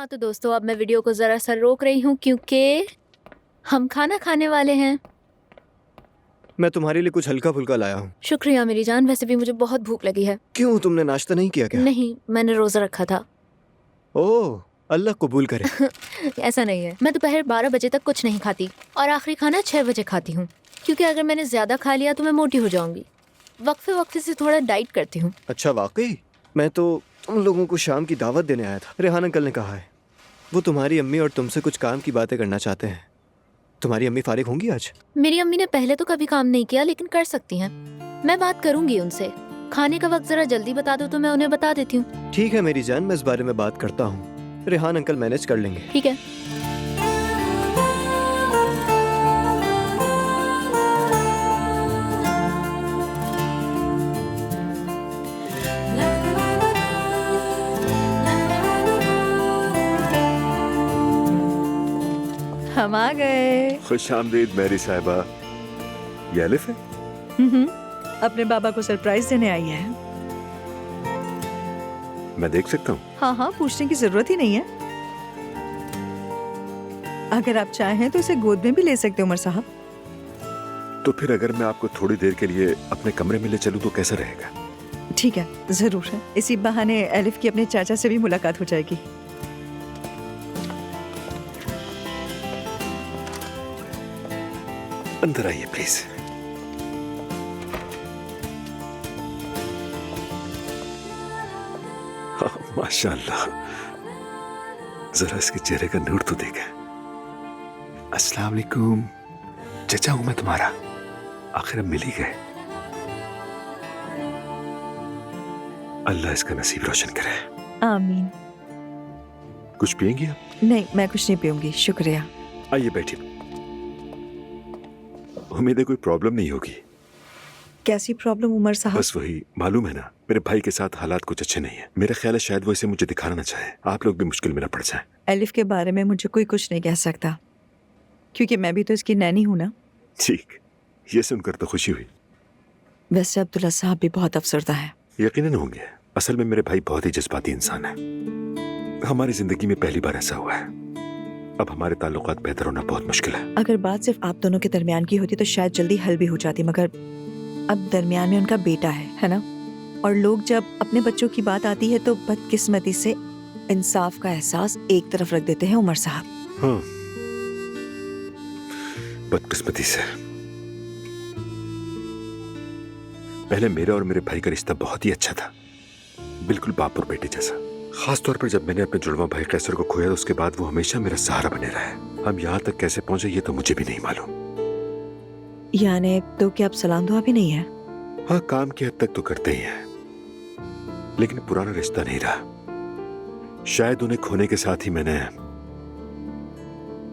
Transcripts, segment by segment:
हाँ तो दोस्तों, अब मैं वीडियो को ज़रा सा रोक रही हूँ क्योंकि हम खाना खाने वाले हैं। मैं तुम्हारे लिए कुछ हल्का फुल्का लाया हूँ। शुक्रिया मेरी जान, वैसे भी मुझे बहुत भूख लगी है। क्यों, तुमने नाश्ता नहीं किया क्या? नहीं, मैंने रोज़ा रखा था। ओह, अल्लाह कबूल करे। ऐसा नहीं है, मैं दोपहर 12 बजे तक कुछ नहीं खाती और आखिरी खाना 6 बजे खाती हूँ, क्योंकि अगर मैंने ज़्यादा खा लिया तो मैं मोटी हो जाऊंगी। वक्फे वक्फे से थोड़ा डाइट करती हूँ। अच्छा वाकई? मैं तो तुम लोगों को शाम की दावत देने आया था। रेहान अंकल ने कहा है वो तुम्हारी अम्मी और तुमसे कुछ काम की बातें करना चाहते हैं। तुम्हारी अम्मी फारिग होंगी आज? मेरी अम्मी ने पहले तो कभी काम नहीं किया, लेकिन कर सकती हैं। मैं बात करूंगी उनसे। खाने का वक्त जरा जल्दी बता दो तो मैं उन्हें बता देती हूँ। ठीक है मेरी जान, मैं इस बारे में बात करता हूँ। रेहान अंकल मैनेज कर लेंगे। ठीक है। हम आ गए। खुश आमदीद मेरी साहिबा। ये अलिफ है? अपने बाबा को सरप्राइज देने आई है। मैं देख सकता हूँ? हाँ हाँ, पूछने की जरूरत ही नहीं है। अगर आप चाहें तो इसे गोद में भी ले सकते हो उमर साहब। तो फिर अगर मैं आपको थोड़ी देर के लिए अपने कमरे में ले चलूँ तो कैसा रहेगा? ठीक है, जरूर है। इसी बहाने अलिफ की अपने चाचा से भी मुलाकात हो जाएगी। अंदर आइए प्लीज। हाँ, माशाल्लाह, जरा इसके चेहरे का नूर तो देखें। अस्सलाम वालेकुम। चचा हूं मैं तुम्हारा। आखिर हम मिल ही गए। अल्लाह इसका नसीब रोशन करे। आमीन। कुछ पिएंगी आप? नहीं, मैं कुछ नहीं पीऊंगी, शुक्रिया। आइए बैठिए। उम्मीद है कोई प्रॉब्लम नहीं होगी। कैसी प्रॉब्लम उमर साहब? बस वही, मालूम है ना, मेरे भाई के साथ हालात कुछ अच्छे नहीं है। मेरा ख्याल है शायद वो इसे मुझे दिखाना ना चाहे। आप लोग भी मुश्किल में ना पड़ जाए। अलिफ के बारे में मुझे कोई कुछ नहीं कह सकता, क्योंकि मैं भी तो इसकी नैनी हूँ ना। ठीक, ये सुनकर तो खुशी हुई। वैसे अब्दुल्ला साहब भी बहुत अफसरदा है। यकीनन होंगे। असल में मेरे भाई बहुत ही जज्बाती इंसान है। हमारी जिंदगी में पहली बार ऐसा हुआ है। अब हमारे ताल्लुकात बेहतर होना बहुत मुश्किल है। अगर बात सिर्फ आप दोनों के दरमियान की होती तो शायद जल्दी हल भी हो जाती, मगर अब दरमियान में उनका बेटा है ना? और लोग जब अपने बच्चों की बात आती है तो बदकिस्मती से इंसाफ का एहसास एक तरफ रख देते हैं उमर साहब। हाँ, बदकिस्मती से। पहले मेरा और मेरे भाई का रिश्ता बहुत ही अच्छा था, बिल्कुल बाप और बेटे जैसा। खास तौर पर जब मैंने अपने जुड़वा भाई कैसर को खोया तो उसके बाद वो हमेशा मेरा सहारा बने रहा है। हम यहाँ तक कैसे पहुंचे ये तो मुझे भी नहीं मालूम। यानी तो क्या अब सलाम दुआ भी नहीं है? हाँ, काम की हद तक तो करते ही हैं, लेकिन पुराना रिश्ता नहीं रहा। शायद उन्हें खोने के साथ ही मैंने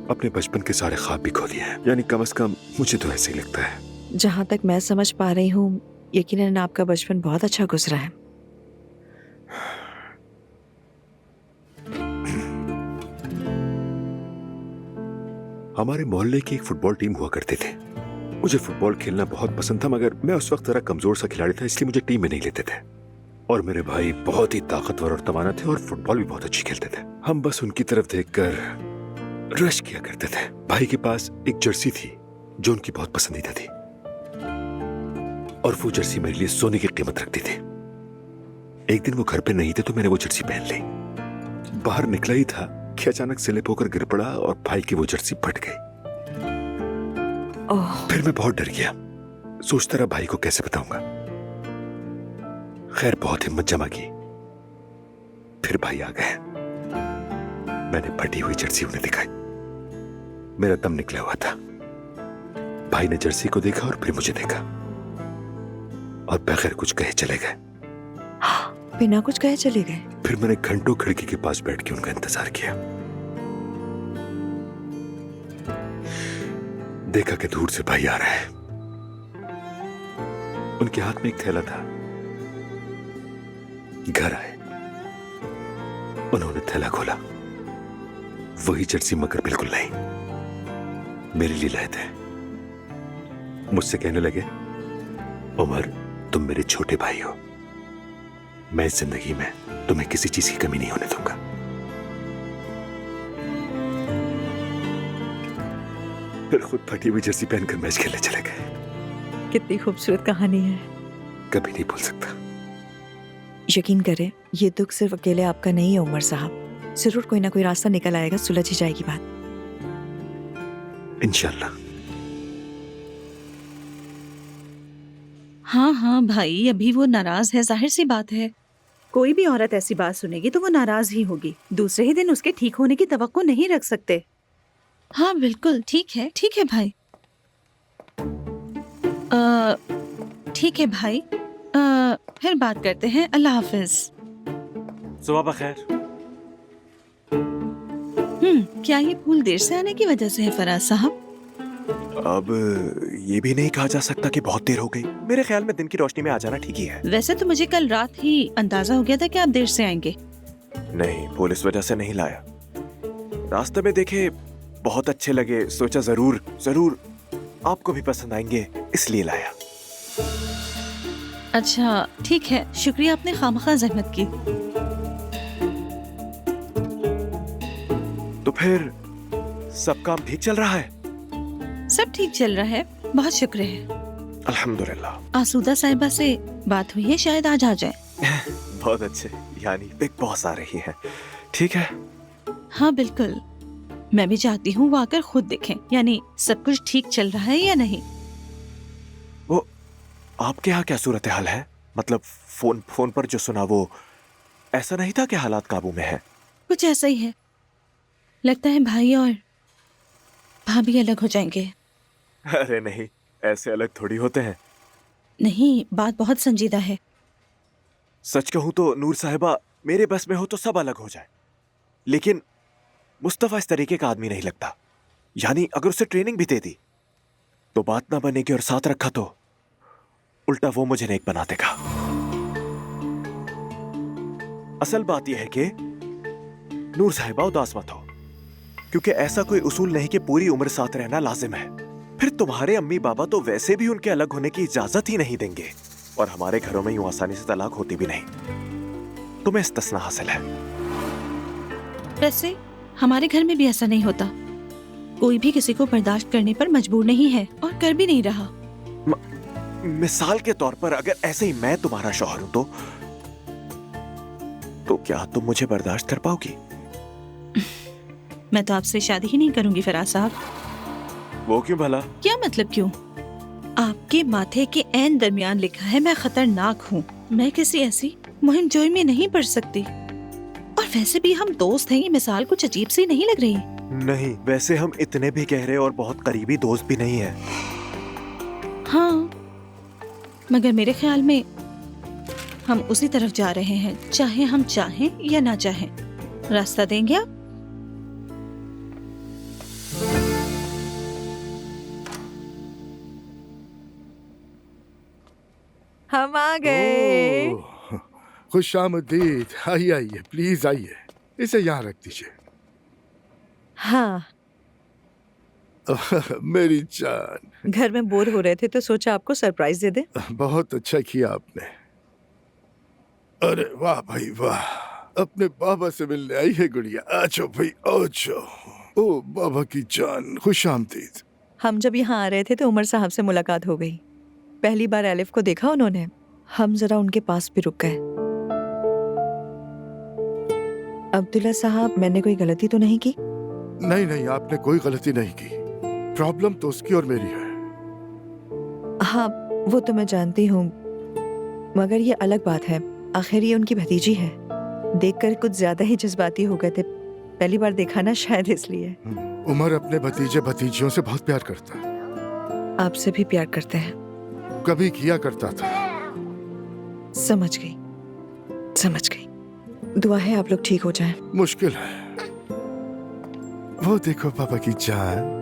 अपने बचपन के सारे ख्वाब भी खो दिए हैं। यानी कम से कम मुझे तो ऐसे ही लगता है। जहाँ तक मैं समझ पा रही हूँ, यकीनन आपका बचपन बहुत अच्छा गुजरा है। हमारे मोहल्ले की एक फुटबॉल टीम हुआ करती थी। मुझे फुटबॉल खेलना बहुत पसंद था, मगर मैं उस वक्त जरा कमजोर सा खिलाड़ी था, इसलिए मुझे टीम में नहीं लेते थे। और मेरे भाई बहुत ही ताकतवर और तवाना थे और फुटबॉल भी बहुत अच्छी खेलते थे। हम बस उनकी तरफ देखकर रश किया करते थे। भाई के पास एक जर्सी थी जो उनकी बहुत पसंदीदा थी, और वो जर्सी मेरे लिए सोने की कीमत रखती थी। एक दिन वो घर पे नहीं थे तो मैंने वो जर्सी पहन ली। बाहर निकला ही था कि अचानक स्लिप होकर गिर पड़ा और भाई की वो जर्सी फट गई। फिर मैं बहुत डर गया, सोचता रहा भाई को कैसे बताऊंगा। खैर बहुत हिम्मत जमा की, फिर भाई आ गए। मैंने फटी हुई जर्सी उन्हें दिखाई। मेरा दम निकला हुआ था। भाई ने जर्सी को देखा और फिर मुझे देखा और बगैर कुछ कहे चले गए। बिना कुछ कहे चले गए? फिर मैंने घंटों खिड़की के पास बैठ के उनका इंतजार किया। देखा कि दूर से भाई आ रहे हैं। उनके हाथ में एक थैला था। घर आए, उन्होंने थैला खोला। वही जर्सी मगर बिल्कुल नहीं, मेरे लिए लाए थे। मुझसे कहने लगे, उमर तुम मेरे छोटे भाई हो, मैं इस जिंदगी में तुम्हें किसी चीज की कमी नहीं होने दूंगा। फिर खुद फटी हुई जर्सी पहनकर मैच खेलने चले गए। कितनी खूबसूरत कहानी है। कभी नहीं भूल सकता। यकीन करें, ये दुख सिर्फ अकेले आपका नहीं है उमर साहब। जरूर कोई ना कोई रास्ता निकल आएगा, सुलझ ही जाएगी बात। इंशाल्लाह। हाँ हाँ भाई, अभी वो नाराज है, जाहिर सी बात है। कोई भी औरत ऐसी बात सुनेगी तो वो नाराज ही होगी। दूसरे ही दिन उसके ठीक होने की तवक्को नहीं रख सकते। हाँ बिल्कुल, ठीक है भाई। ठीक है भाई, फिर बात करते हैं। अल्लाह हाफिज। सुबह बखैर। क्या ये फूल देर से आने की वजह से है फराज साहब? अब ये भी नहीं कहा जा सकता कि बहुत देर हो गई। मेरे ख्याल में दिन की रोशनी में आ जाना ठीक ही है। वैसे तो मुझे कल रात ही अंदाजा हो गया था कि आप देर से आएंगे। नहीं, पुलिस वजह से नहीं लाया। रास्ते में देखे बहुत अच्छे लगे, सोचा जरूर आपको भी पसंद आएंगे, इसलिए लाया। अच्छा ठीक है, शुक्रिया, आपने खामखा जहमत की। तो फिर सब काम ठीक चल रहा है? सब ठीक चल रहा है, बहुत शुक्र है। अल्हम्दुलिल्लाह। आसूदा साहिबा से बात हुई है, शायद आज आ जाए। बहुत अच्छे, यानी बिग बॉस आ रही है। ठीक है। हाँ बिल्कुल, मैं भी चाहती हूँ वो आकर खुद देखें, यानी सब कुछ ठीक चल रहा है या नहीं। वो आपके यहाँ क्या सूरत हाल है? मतलब फोन पर जो सुना वो ऐसा नहीं था कि हालात काबू में है? कुछ ऐसा ही है। लगता है भाई और भाभी अलग हो जाएंगे। अरे नहीं, ऐसे अलग थोड़ी होते हैं। नहीं, बात बहुत संजीदा है। सच कहूं तो नूर साहिबा, मेरे बस में हो तो सब अलग हो जाए, लेकिन मुस्तफा इस तरीके का आदमी नहीं लगता। यानी अगर उसे ट्रेनिंग भी दे दी तो बात ना बनेगी, और साथ रखा तो उल्टा वो मुझे नेक बना देगा। असल बात यह है कि नूर साहिबा उदास मत हो, क्योंकि ऐसा कोई उसूल नहीं कि पूरी उम्र साथ रहना लाजिम है। फिर तुम्हारे अम्मी बाबा तो वैसे भी उनके अलग होने की इजाजत ही नहीं देंगे, और हमारे घरों में यूं आसानी से तलाक होती भी नहीं। तुम्हें इस्तिस्ना हासिल है। वैसे हमारे घर में भी ऐसा नहीं होता। कोई भी किसी को बर्दाश्त करने पर मजबूर नहीं है, और कर भी नहीं रहा। मिसाल के तौर पर अगर ऐसे ही मैं तुम्हारा शौहर हूं तो क्या तुम मुझे बर्दाश्त कर पाओगी? मैं तो आपसे शादी ही नहीं करूंगी फराज साहब। वो क्यों भला? क्या मतलब क्यों? आपके माथे के ऐन दरमियान लिखा है मैं खतरनाक हूँ। मैं किसी ऐसी मुहिम जोई में नहीं पड़ सकती। और वैसे भी हम दोस्त हैं, ये मिसाल कुछ अजीब सी नहीं लग रही? नहीं, वैसे हम इतने भी गहरे और बहुत करीबी दोस्त भी नहीं हैं। हाँ, मगर मेरे ख्याल में हम उसी तरफ जा रहे हैं, चाहे हम चाहें या ना चाहें। रास्ता देंगे आप? हम आ गए। ओह, खुशामदीद। आइए आइए, प्लीज आइए, इसे यहाँ रख दीजिए। हाँ, मेरी जान, घर में बोर हो रहे थे तो सोचा आपको सरप्राइज दे दे। बहुत अच्छा किया आपने। अरे वाह भाई वाह, अपने बाबा से मिलने आई है गुड़िया। आजो भाई आजो। ओ बाबा की जान, खुशामदीद। हम जब यहाँ आ रहे थे तो उमर साहब से मुलाकात हो गई। पहली बार एलिफ को देखा उन्होंने। हम जरा उनके पास भी रुक गए। अब्दुल्ला साहब, मैंने कोई गलती तो नहीं की? नहीं नहीं, आपने कोई गलती नहीं की। प्रॉब्लम तो उसकी और मेरी है। हाँ, वो तो मैं जानती हूँ, मगर ये अलग बात है। आखिर ये उनकी भतीजी है। देखकर कुछ ज्यादा ही जज्बाती हो गए थे। पहली बार देखा ना, शायद इसलिए। उमर अपने भतीजे भतीजियों से बहुत प्यार करता है। आपसे भी प्यार करते हैं। कभी किया करता था। समझ गई, समझ गई। दुआ है आप लोग ठीक हो जाएं। मुश्किल है। वो देखो पापा की जान।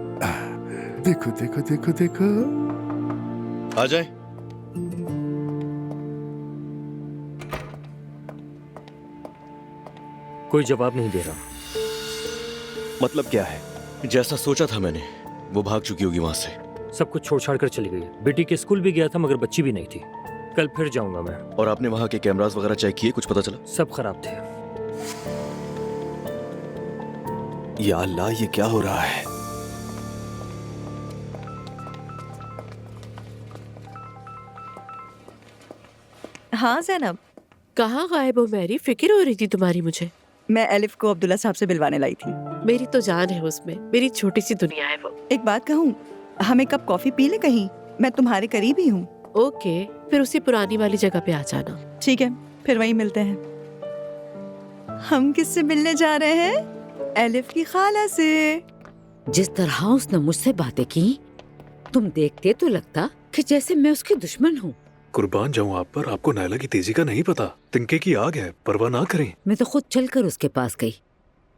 देखो देखो देखो देखो। आ जाए। कोई जवाब नहीं दे रहा। मतलब क्या है? जैसा सोचा था मैंने, वो भाग चुकी होगी वहां से। सब कुछ छोड़ छाड़ कर चली गई। बेटी के स्कूल भी गया था मगर बच्ची भी नहीं थी। कल फिर जाऊंगा मैं। और आपने वहां के कैमरास वगैरह चेक किए? कुछ पता चला? सब खराब थे। या अल्लाह, ये क्या हो रहा है? हाँ जैनब, कहाँ गायब हो मैरी? फिक्र हो रही थी तुम्हारी मुझे। मैं एलिफ को अब्दुल्ला साहब से मिलवाने लाई थी। मेरी तो जान है उसमें, मेरी छोटी सी दुनिया है वो। एक बात कहूँ, हम एक कप कॉफी पी ले कहीं? मैं तुम्हारे करीब ही हूँ। ओके, फिर उसी पुरानी वाली जगह पे आ जाना। ठीक है, फिर वहीं मिलते हैं। हम किससे मिलने जा रहे हैं? एलिफ की खाला से। जिस तरह उसने मुझसे बातें की, तुम देखते तो लगता कि जैसे मैं उसकी दुश्मन हूँ। कुर्बान जाऊं आप पर, आपको नायला की तेजी का नहीं पता। तिनके की आग है, परवाह ना करें। मैं तो खुद चलकर उसके पास गई,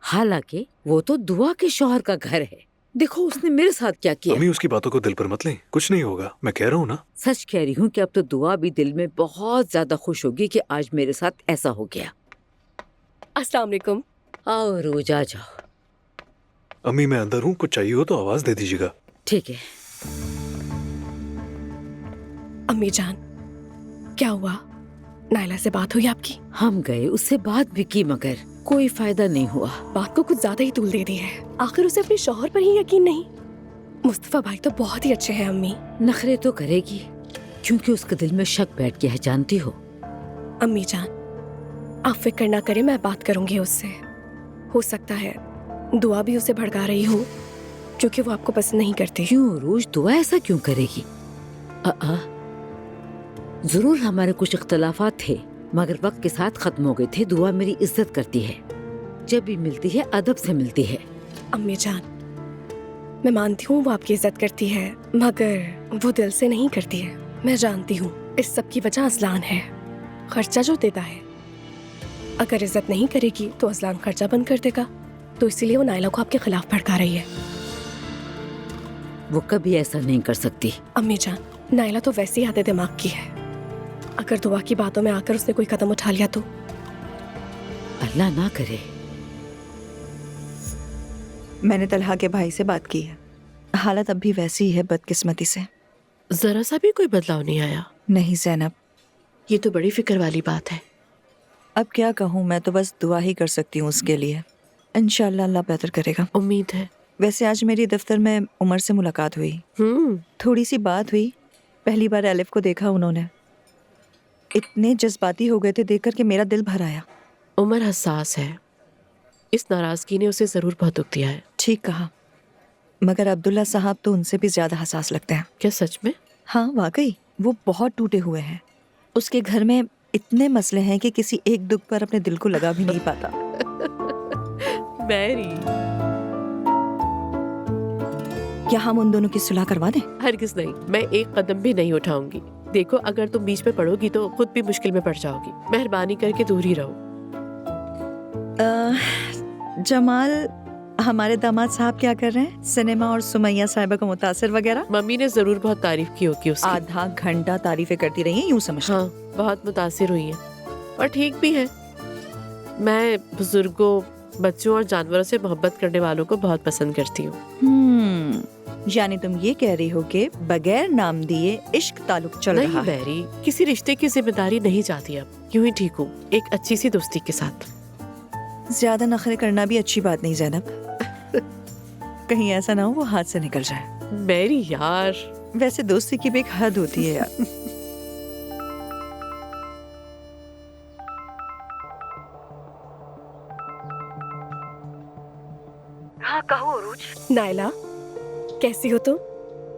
हालांकि वो तो दुआ के शौहर का घर है। देखो उसने मेरे साथ क्या किया। अम्मी उसकी बातों को दिल पर मत लें, कुछ नहीं होगा, मैं कह रहा हूँ ना। सच कह रही हूँ कि अब तो दुआ भी दिल में बहुत ज्यादा खुश होगी कि आज मेरे साथ ऐसा हो गया। अस्सलाम वालेकुम। आओ रोज आ जाओ। अम्मी मैं अंदर हूँ, कुछ चाहिए हो तो आवाज दे दीजिएगा। ठीक है। अम्मी जान, क्या हुआ? नायला से बात हुई आपकी? हम गए, उससे बात भी की, मगर कोई फायदा नहीं हुआ। बात को कुछ ज्यादा ही तूल दे दी है। आखिर उसे अपने शौहर पर ही यकीन नहीं। मुस्तफा भाई तो बहुत ही अच्छे हैं अम्मी। नखरे तो करेगी क्योंकि उसके दिल में शक बैठ गया है, जानती हो। अम्मी जान, आप फिक्र ना करें, मैं बात करूंगी उससे। हो सकता है दुआ भी उसे भड़का रही हो, क्योंकि वो आपको पसंद नहीं करती। क्यों रोज दुआ ऐसा क्यों करेगी? जरूर हमारे कुछ इख्तलाफात थे, मगर वक्त के साथ खत्म हो गए थे। दुआ मेरी इज्जत करती है, जब भी मिलती है अदब से मिलती है। अम्मी जान, मैं मानती हूँ वो आपकी इज्जत करती है, मगर वो दिल से नहीं करती है। मैं जानती हूँ इस सब की वजह अजलान है, खर्चा जो देता है। अगर इज्जत नहीं करेगी तो अजलान खर्चा बंद कर देगा, तो इसीलिए वो नायला को आपके खिलाफ भड़का रही है। वो कभी ऐसा नहीं कर सकती। अम्मी जान, नायला तो वैसे ही आधे दिमाग की है। अगर दुआ की बातों में आकर उसने कोई कदम उठा लिया तो? अल्लाह ना करे। मैंने तलहा के भाई से बात की है, हालत अब भी वैसी ही है, बदकिस्मती से। जरा सा भी कोई बदलाव नहीं आया? नहीं जैनब, ये तो बड़ी फिक्र वाली बात है। अब क्या कहूँ, मैं तो बस दुआ ही कर सकती हूँ उसके लिए। इंशाअल्लाह अल्लाह बेहतर करेगा, उम्मीद है। वैसे आज मेरी दफ्तर में उमर से मुलाकात हुई, थोड़ी सी बात हुई। पहली बार एलिफ को देखा उन्होंने, इतने जज्बाती हो गए थे देखकर कि मेरा दिल भर आया। उमर हसास है, इस नाराजगी ने उसे जरूर बहुत दुख दिया है। ठीक कहा, मगर अब्दुल्ला साहब तो उनसे भी ज्यादा हसास लगते हैं। क्या सच में? हाँ वाकई, वो बहुत टूटे हुए हैं। उसके घर में इतने मसले हैं कि किसी एक दुख पर अपने दिल को लगा भी नहीं पाता। मैरी, क्या हम उन दोनों की सुलह करवा दें? हरगिज नहीं, मैं एक कदम भी नहीं उठाऊंगी। देखो, अगर तुम बीच में पड़ोगी तो खुद भी मुश्किल में पड़ जाओगी। मेहरबानी करके दूर ही रहो। जमाल, हमारे दामाद साहब क्या कर रहे हैं? सिनेमा और सुमैया साहिबा को मुतासिर वगैरह? मम्मी ने जरूर बहुत तारीफ की होगी उसकी। आधा घंटा तारीफें करती रही हैं, यूं समझ। हाँ, बहुत मुतासिर हुई है और ठीक भी है। मैं बुजुर्गों, बच्चों और जानवरों से मोहब्बत करने वालों को बहुत पसंद करती हूँ। यानी तुम ये कह रही हो कि बगैर नाम दिए इश्क ताल्लुक चल नहीं रहा है? मैरी, किसी रिश्ते की जिम्मेदारी नहीं चाहती अब। यूं ही ठीक हूँ, एक अच्छी सी दोस्ती के साथ। ज्यादा नखरे करना भी अच्छी बात नहीं जैनब। कहीं ऐसा ना हो वो हाथ से निकल जाए। मैरी यार, वैसे दोस्ती की भी एक हद होती है यार। हाँ कहो अरूज। नायला, कैसी हो तुम?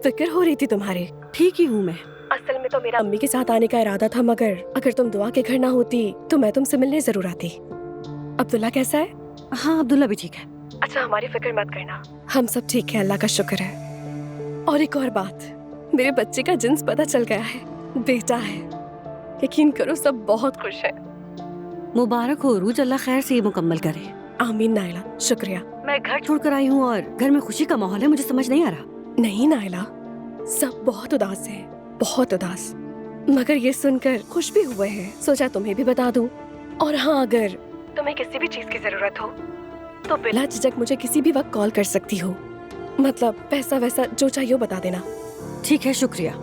फिक्र हो रही थी तुम्हारे। ठीक ही हूँ मैं। असल में तो मेरा अम्मी के साथ आने का इरादा था, मगर अगर तुम दुआ के घर ना होती तो मैं तुमसे मिलने जरूर आती। अब्दुल्ला कैसा है? हाँ अब्दुल्ला भी ठीक है। अच्छा, हमारी फिक्र मत करना, हम सब ठीक है, अल्लाह का शुक्र है। और एक और बात, मेरे बच्चे का जिन्स पता चल गया है, बेटा है। यकीन करो, सब बहुत खुश है। मुबारक हो अरूज, अल्लाह खैर से ये मुकम्मल करे। आमीन नायला, शुक्रिया। मैं घर छोड़कर आई हूँ और घर में खुशी का माहौल है, मुझे समझ नहीं आ रहा। नहीं नायला, सब बहुत उदास है, बहुत उदास, मगर ये सुनकर खुश भी हुए हैं। सोचा तुम्हें भी बता दूं। और हाँ, अगर तुम्हें किसी भी चीज की जरूरत हो तो बिला झिझक मुझे किसी भी वक्त कॉल कर सकती हो। मतलब पैसा वैसा जो चाहिए बता देना। ठीक है, शुक्रिया।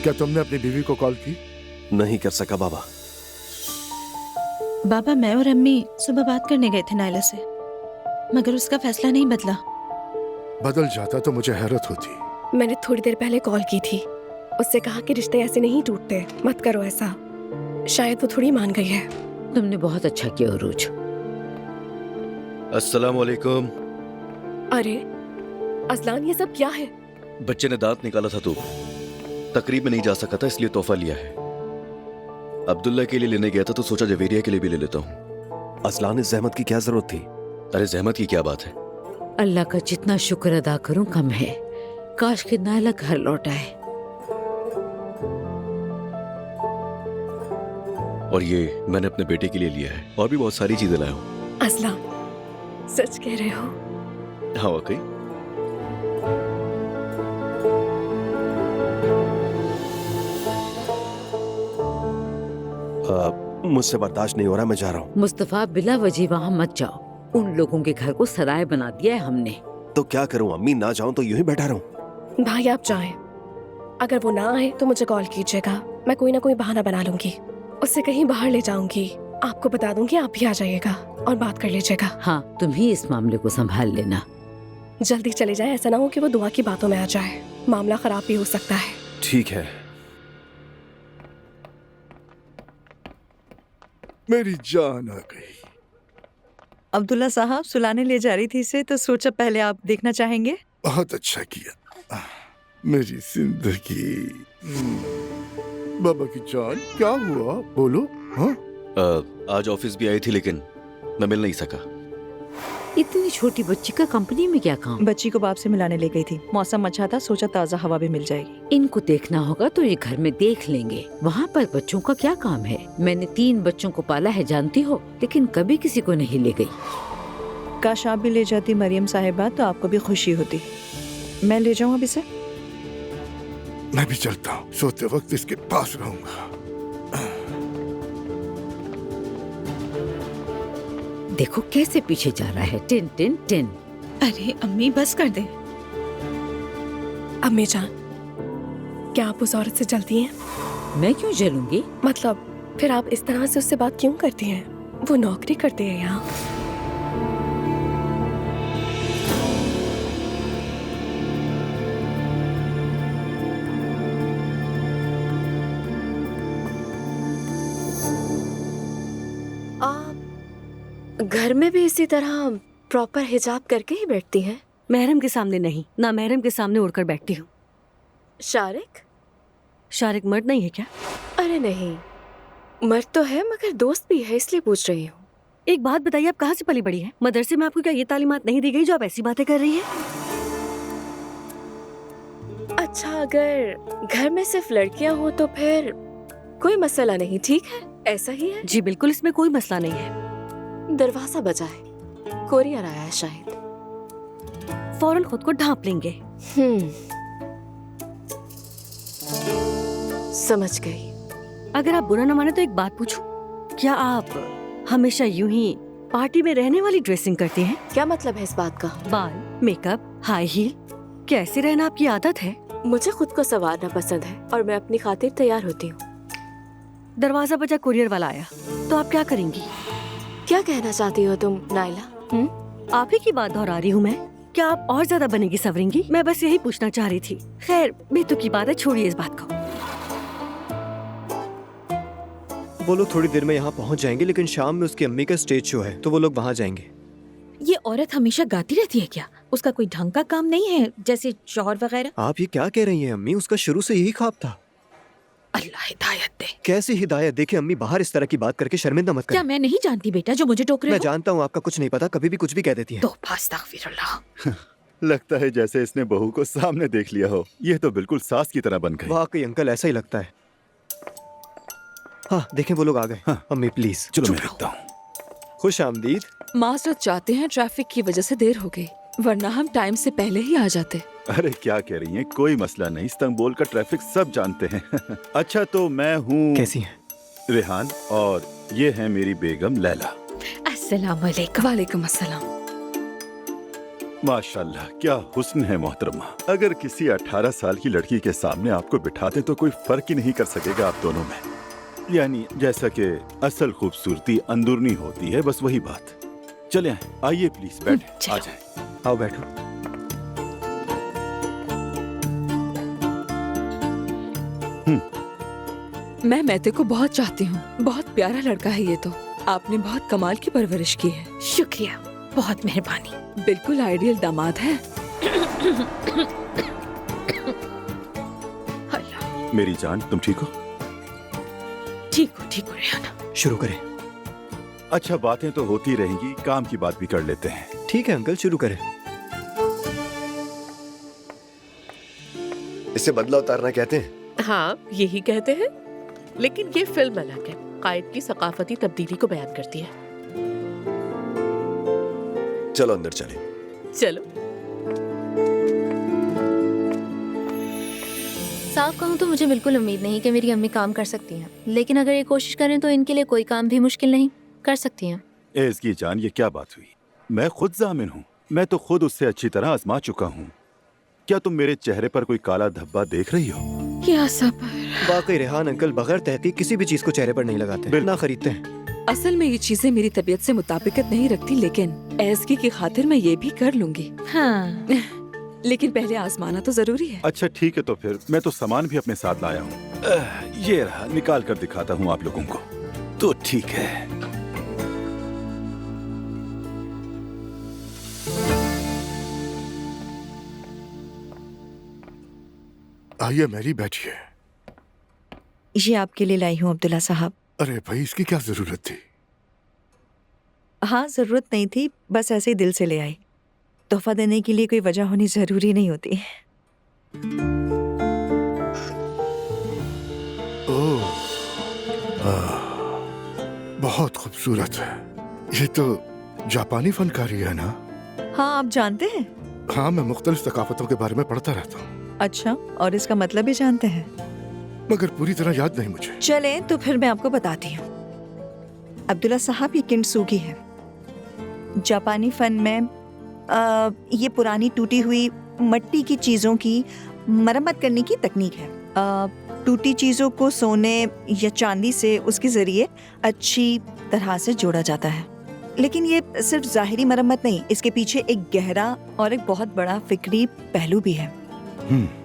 क्या तुमने अपनी बीवी को कॉल की? नहीं कर सका बाबा। बाबा, मैं और अम्मी सुबह बात करने गए थे नायला से, मगर उसका फैसला नहीं बदला। बदल जाता तो मुझे हैरत होती। मैंने थोड़ी देर पहले कॉल की थी, उससे कहा कि रिश्ते ऐसे नहीं टूटते, मत करो ऐसा। शायद वो थोड़ी मान गई है। तुमने बहुत अच्छा किया उरूज। अस्सलाम वालेकुम। अरे अजलान, ये सब क्या है? बच्चे ने दांत निकाला था तो तकरीब में नहीं जा सका था, इसलिए तोहफा लिया है। अब्दुल्ला के लिए लेने गया था तो सोचा जवेरिया के लिए भी ले लेता हूँ। असलान, इस जहमत की क्या जरूरत थी? अरे जहमत की क्या बात है? अल्लाह का जितना शुक्र अदा करूं कम है। काश कि नायला घर लौट आए। और ये मैंने अपने बेटे के लिए लिया है, और भी बहुत सारी चीजें लाया हूँ। अजलान, सच कह रहे हो? हाँ वाकई। मुझसे बर्दाश्त नहीं हो रहा, मैं जा रहा हूँ। मुस्तफा, बिला वजह वहाँ मत जाओ। उन लोगों के घर को सराय बना दिया है हमने। तो क्या करूँ अम्मी, ना जाऊँ तो यूं ही बैठा रहूँ? भाई आप जाएं। अगर वो ना आए तो मुझे कॉल कीजिएगा, मैं कोई ना कोई बहाना बना लूंगी। उससे कहीं बाहर ले जाऊंगी, आपको बता दूंगी, आप भी आ जाइएगा और बात कर लीजिएगा। हाँ, तुम ही इस मामले को संभाल लेना। जल्दी चले जाए, ऐसा ना हो कि वो दुआ की बातों में आ जाए, मामला खराब भी हो सकता है। ठीक है। मेरी जान आ गई। अब्दुल्ला साहब सुलाने ले जा रही थी इसे, तो सोचा पहले आप देखना चाहेंगे। बहुत अच्छा किया। मेरी जिंदगी। बाबा की जान, क्या हुआ? बोलो। हाँ? आज ऑफिस भी आई थी लेकिन मैं मिल नहीं सका। इतनी छोटी बच्ची का कंपनी में क्या काम? बच्ची को बाप से मिलाने ले गई थी। मौसम अच्छा था, सोचा ताज़ा हवा भी मिल जाएगी। इनको देखना होगा तो ये घर में देख लेंगे। वहाँ पर बच्चों का क्या काम है? मैंने 3 बच्चों को पाला है जानती हो, लेकिन कभी किसी को नहीं ले गई। काश आप भी ले जाती मरियम साहिबा, तो आपको भी खुशी होती। मैं ले जाऊँ अब इसे? मैं भी चलता हूँ, सोते वक्त इसके पास रहूंगा। देखो कैसे पीछे जा रहा है। Tin tin tin. अरे अम्मी, बस कर दे। अम्मी जान, क्या आप उस औरत से जलती हैं? मैं क्यों जलूंगी? मतलब फिर आप इस तरह से उससे बात क्यों करती हैं? वो नौकरी करते हैं यहाँ। घर में भी इसी तरह प्रॉपर हिजाब करके ही बैठती हैं? महरम के सामने नहीं, ना महरम के सामने उड़कर बैठती हूँ। शारिक? शारिक मर्द नहीं है क्या? अरे नहीं, मर्द तो है मगर दोस्त भी है, इसलिए पूछ रही हूँ। एक बात बताइए, आप कहाँ से पली बड़ी हैं? मदरसे में आपको क्या ये तालीमात नहीं दी गई जो आप ऐसी बातें कर रही हैं? अच्छा, अगर घर में सिर्फ लड़कियाँ हो तो फिर कोई मसला नहीं, ठीक है? ऐसा ही है? जी बिल्कुल, इसमें कोई मसला नहीं है। दरवाजा बजा है, कोरियर आया है शायद। फौरन खुद को ढांप लेंगे। समझ गई। अगर आप बुरा न माने तो एक बात पूछूं, क्या आप हमेशा यूं ही पार्टी में रहने वाली ड्रेसिंग करती हैं? क्या मतलब है इस बात का? बाल, मेकअप, हाई हील, कैसे रहना आपकी आदत है? मुझे खुद को संवारना पसंद है और मैं अपनी खातिर तैयार होती हूँ। दरवाजा बजा, कोरियर वाला आया, तो आप क्या करेंगी? क्या कहना चाहती हो तुम नायला? आप ही की बात दोहरा रही हूँ मैं। क्या आप और ज्यादा बनेगी सवरेंगी? मैं बस यही पूछना चाह रही थी। खैर, बेतुकी बात है, छोड़िए इस बात को। वो लोग थोड़ी देर में यहाँ पहुँच जाएंगे, लेकिन शाम में उसकी अम्मी का स्टेज शो है तो वो लोग वहाँ जाएंगे। ये औरत हमेशा गाती रहती है क्या? उसका कोई ढंग का काम नहीं है, जैसे शौहर वगैरह? आप ये क्या कह रही हैं अम्मी? उसका शुरू से यही ख्वाब था। अल्लाह हिदायत दे। कैसी हिदायत? देखिए अम्मी, बाहर इस तरह की बात करके शर्मिंदा मत करें। क्या मैं नहीं जानती बेटा जो मुझे टोक रहे मैं हो? जानता हूँ आपका कुछ नहीं पता, कभी भी कुछ भी कह देती है। तो अस्तगफिरुल्लाह। लगता है जैसे इसने बहू को सामने देख लिया हो। ये तो बिल्कुल सास की तरह बन गई। वाकई अंकल, ऐसा ही लगता है। हाँ देखें, वो लोग आ गए। हाँ। अम्मी प्लीज चलो मैं देखता हूँ। खुश आमदीद। माजरत चाहते हैं, ट्रैफिक की वजह से देर हो गई, वरना हम टाइम से पहले ही आ जाते। अरे क्या कह रही हैं? कोई मसला नहीं, इस्तांबुल का ट्रैफिक सब जानते हैं। अच्छा तो मैं हूँ। कैसी हैं? रेहान, और ये है मेरी बेगम लैला। अस्सलाम वालेकुम। वालेकुम अस्सलाम। माशाल्लाह, क्या हुस्न है मोहतरमा। अगर किसी 18 साल की लड़की के सामने आपको बिठाते तो कोई फर्क ही नहीं कर सकेगा आप दोनों में। यानी जैसा कि असल खूबसूरती अंदरूनी होती है, बस वही बात। चले आइए प्लीज, बैठे, आ जाए। आओ बैठो। मैं मैते को बहुत चाहती हूँ। बहुत प्यारा लड़का है ये तो। आपने बहुत कमाल की परवरिश की है। शुक्रिया, बहुत मेहरबानी। बिल्कुल आइडियल दामाद है। मेरी जान, तुम ठीक हो? ठीक हो रेहाना। शुरू करें। अच्छा, बातें तो होती रहेंगी, काम की बात भी कर लेते हैं। ठीक है अंकल, शुरू करें। इसे बदला उतारना कहते हैं। हाँ, यही कहते हैं, लेकिन ये फिल्म अलग है। कायद की सकाफती तब्दीली को बयान करती है। चलो अंदर चलें। चलो। साफ कहूँ तो मुझे बिल्कुल उम्मीद नहीं कि मेरी अम्मी काम कर सकती हैं, लेकिन अगर ये कोशिश करें तो इनके लिए कोई काम भी मुश्किल नहीं कर सकती हैं। इसकी जान, ये क्या बात हुई? मैं खुद जामिन हूँ। मैं तो खुद उससे अच्छी तरह आजमा चुका हूँ। क्या तुम मेरे चेहरे पर कोई काला धब्बा देख रही हो? क्या सब्र। वाकई रेहान अंकल बगैर तहकीक किसी भी चीज को चेहरे पर नहीं लगाते, ना खरीदते हैं। असल में ये चीजें मेरी तबीयत से मुताबिकत नहीं रखती, लेकिन एज़की की खातिर मैं ये भी कर लूंगी। हाँ। लेकिन पहले आजमाना तो जरूरी है। अच्छा ठीक है, तो फिर मैं तो सामान भी अपने साथ लाया हूँ। ये रहा, निकाल कर दिखाता हूँ आप लोगों को। तो ठीक है। आइए मैरी, बैठिए। ये आपके लिए लाई हूँ अब्दुल्ला साहब। अरे भाई, इसकी क्या जरूरत थी? हाँ, जरूरत नहीं थी, बस ऐसे ही दिल से ले आई। तोहफा देने के लिए कोई वजह होनी जरूरी नहीं होती। ओह, बहुत खूबसूरत है। ये तो जापानी फनकारी है ना? हाँ, आप जानते हैं? हाँ, मैं मुख्तलिफ सकाफतों के बारे में पढ़ता रहता हूँ। अच्छा, और इसका मतलब भी जानते हैं? मगर पूरी तरह याद नहीं मुझे। चले तो फिर मैं आपको बताती हूँ। अब्दुल्ला साहब, ये किंटसुगी है। जापानी फन में ये पुरानी टूटी हुई मिट्टी की चीज़ों की मरम्मत करने की तकनीक है। टूटी चीज़ों को सोने या चांदी से उसके ज़रिए अच्छी तरह से जोड़ा जाता है। लेकिन ये सिर्फ ज़ाहिरी मरम्मत नहीं, इसके पीछे एक गहरा और एक बहुत बड़ा फिक्री पहलू भी है।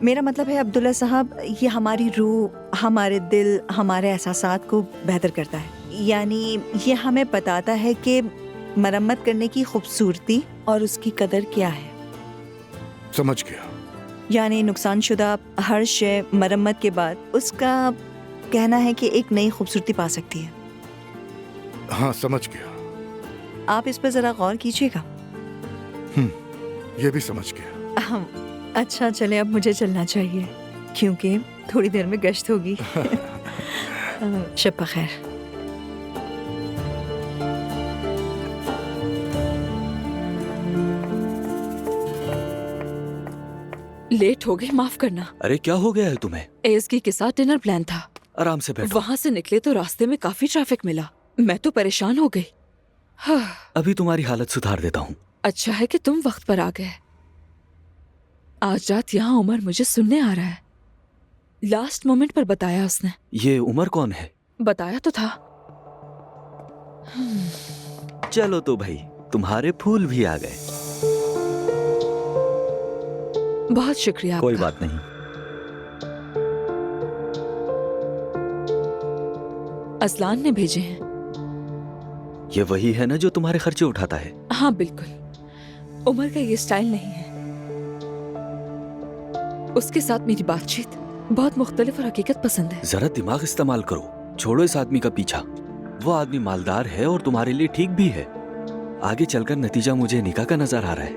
मेरा मतलब है अब्दुल्ला साहब, ये हमारी रूह, हमारे दिल, हमारे एहसासात को बेहतर करता है। यानी ये हमें बताता है कि मरम्मत करने की खूबसूरती और उसकी कदर क्या है। समझ गया। यानी नुकसानशुदा हर शय मरम्मत के बाद उसका कहना है कि एक नई खूबसूरती पा सकती है। हाँ, समझ गया। आप इस पर जरा गौर कीजिएगा। ये भी समझ गया। अच्छा, चले अब मुझे चलना चाहिए क्योंकि थोड़ी देर में गश्त होगी। शब बखैर। लेट हो गई, माफ करना। अरे क्या हो गया है तुम्हें? एज़की के साथ डिनर प्लान था। आराम से बैठो। वहाँ से निकले तो रास्ते में काफी ट्रैफिक मिला। मैं तो परेशान हो गई। अभी तुम्हारी हालत सुधार देता हूँ। अच्छा है कि तुम वक्त पर आ गए। आज रात यहाँ उमर मुझे सुनने आ रहा है। लास्ट मोमेंट पर बताया उसने। ये उमर कौन है? बताया तो था। चलो तो भाई, तुम्हारे फूल भी आ गए। बहुत शुक्रिया। कोई बात नहीं। असलान ने भेजे हैं। ये वही है ना जो तुम्हारे खर्चे उठाता है? हाँ बिल्कुल। उमर का ये स्टाइल नहीं है। उसके साथ मेरी बातचीत बहुत मुख्तलिफ और हकीकत पसंद है। जरा दिमाग इस्तेमाल करो। छोड़ो इस आदमी का पीछा। वो आदमी मालदार है और तुम्हारे लिए ठीक भी है। आगे चलकर नतीजा मुझे निकाह का नजर आ रहा है।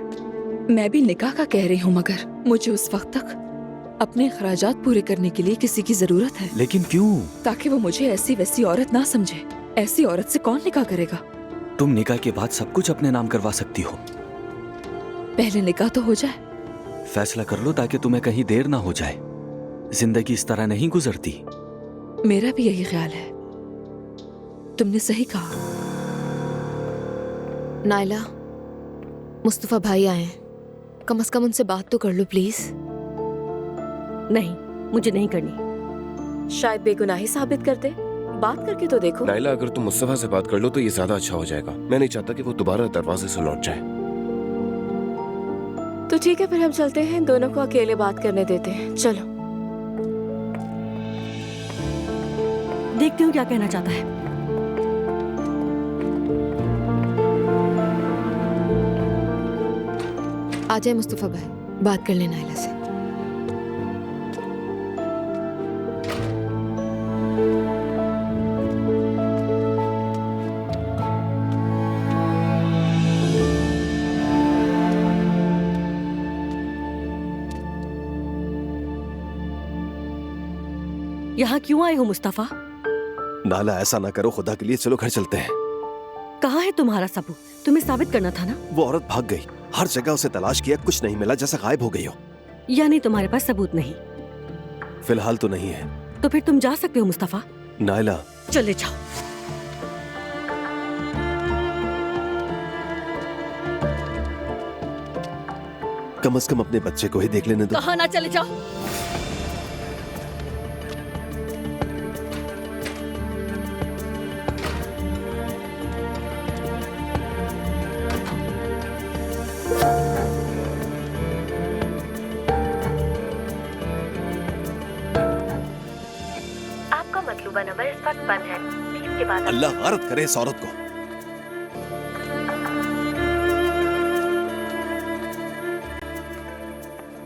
मैं भी निकाह का कह रही हूँ, मगर मुझे उस वक्त तक अपने खर्चात पूरे करने के लिए किसी की जरूरत है। लेकिन क्यों? ताकि वो मुझे ऐसी वैसी औरत ना समझे। ऐसी औरत से कौन निकाह करेगा? तुम निकाह के बाद सब कुछ अपने नाम करवा सकती हो। पहले निकाह तो हो जाए। फैसला कर लो ताकि तुम्हें कहीं देर ना हो जाए। जिंदगी इस तरह नहीं गुजरती। मेरा भी यही ख्याल है। तुमने सही कहा। नायला, मुस्तफा भाई आए हैं। कम से कम उनसे बात तो कर लो प्लीज। नहीं, मुझे नहीं करनी। शायद बेगुनाही साबित कर दे। बात करके तो देखो। नाइला, अगर तुम मुस्तफा से बात कर लो तो ये ज्यादा अच्छा हो जाएगा। मैं नहीं चाहता कि वो दोबारा दरवाजे से लौट जाए। तो ठीक है, फिर हम चलते हैं, दोनों को अकेले बात करने देते हैं। चलो। देखती हूँ क्या कहना चाहता है। आ जाए मुस्तफा भाई, बात कर लेना नाइला से। यहाँ क्यों आए हो मुस्तफा? नाला, ऐसा ना करो, खुदा के लिए चलो घर चलते हैं। कहाँ है तुम्हारा सबूत? तुम्हें साबित करना था ना। वो औरत भाग गई, हर जगह उसे तलाश किया, कुछ नहीं मिला, जैसा गायब हो गई हो। यानी तुम्हारे पास सबूत नहीं? फिलहाल तो नहीं है। तो फिर तुम जा सकते हो मुस्तफा। नाइला, चले जाओ। कम से कम अपने बच्चे को ही देख लेने दो। कहाँ ना चले जाओ। आपका मतलूबा नंबर इस वक्त बंद है। बीप के बाद अल्लाह गारत करे इस औरत को।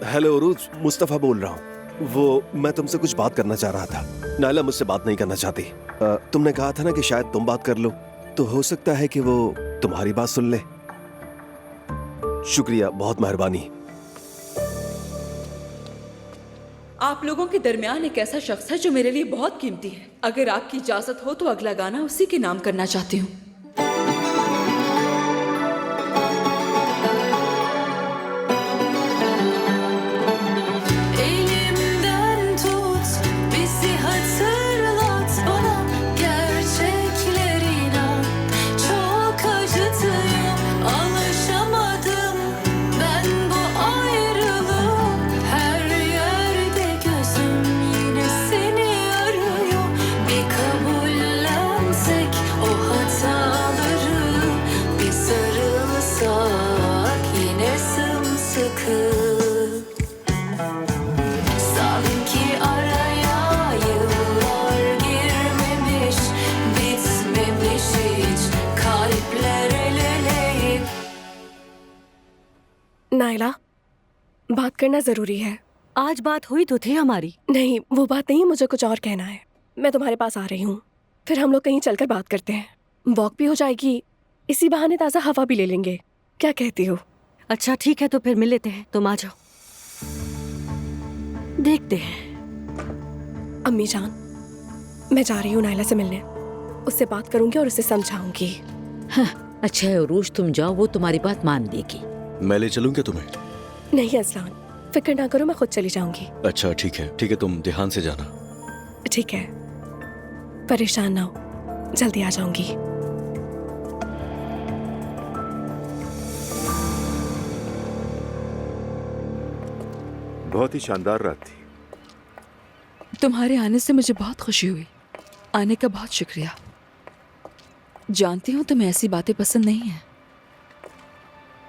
हेलो उरूज, मुस्तफा बोल रहा हूँ। वो मैं तुमसे कुछ बात करना चाह रहा था। नाइला मुझसे बात नहीं करना चाहती। तुमने कहा था ना कि शायद तुम बात कर लो, तो हो सकता है कि वो तुम्हारी बात सुन ले। शुक्रिया, बहुत मेहरबानी। आप लोगों के दरमियान एक ऐसा शख्स है जो मेरे लिए बहुत कीमती है। अगर आपकी इजाजत हो तो अगला गाना उसी के नाम करना चाहती हूँ। नाइला, बात करना जरूरी है। आज बात हुई तो थी हमारी। नहीं, वो बात नहीं, मुझे कुछ और कहना है। मैं तुम्हारे पास आ रही हूँ, फिर हम लोग कहीं चलकर बात करते हैं। वॉक भी हो जाएगी, इसी बहाने ताज़ा हवा भी ले लेंगे। क्या कहती हो? अच्छा ठीक है, तो फिर मिल लेते हैं। तुम आ जाओ, देखते हैं। अम्मी जान, मैं जा रही हूँ नाइला से मिलने। उससे बात करूंगी और उसे समझाऊंगी। हाँ, अच्छा है उरूज, तुम जाओ, वो तुम्हारी बात मान लेगी। मैं ले चलूं क्या तुम्हें? नहीं असलान, फिक्र ना करो, मैं खुद चली जाऊंगी। अच्छा ठीक है, ठीक है, तुम ध्यान से जाना। ठीक है, परेशान ना हो, जल्दी आ जाऊंगी। बहुत ही शानदार रात थी। तुम्हारे आने से मुझे बहुत खुशी हुई। आने का बहुत शुक्रिया। जानती हूँ तुम्हें ऐसी बातें पसंद नहीं है।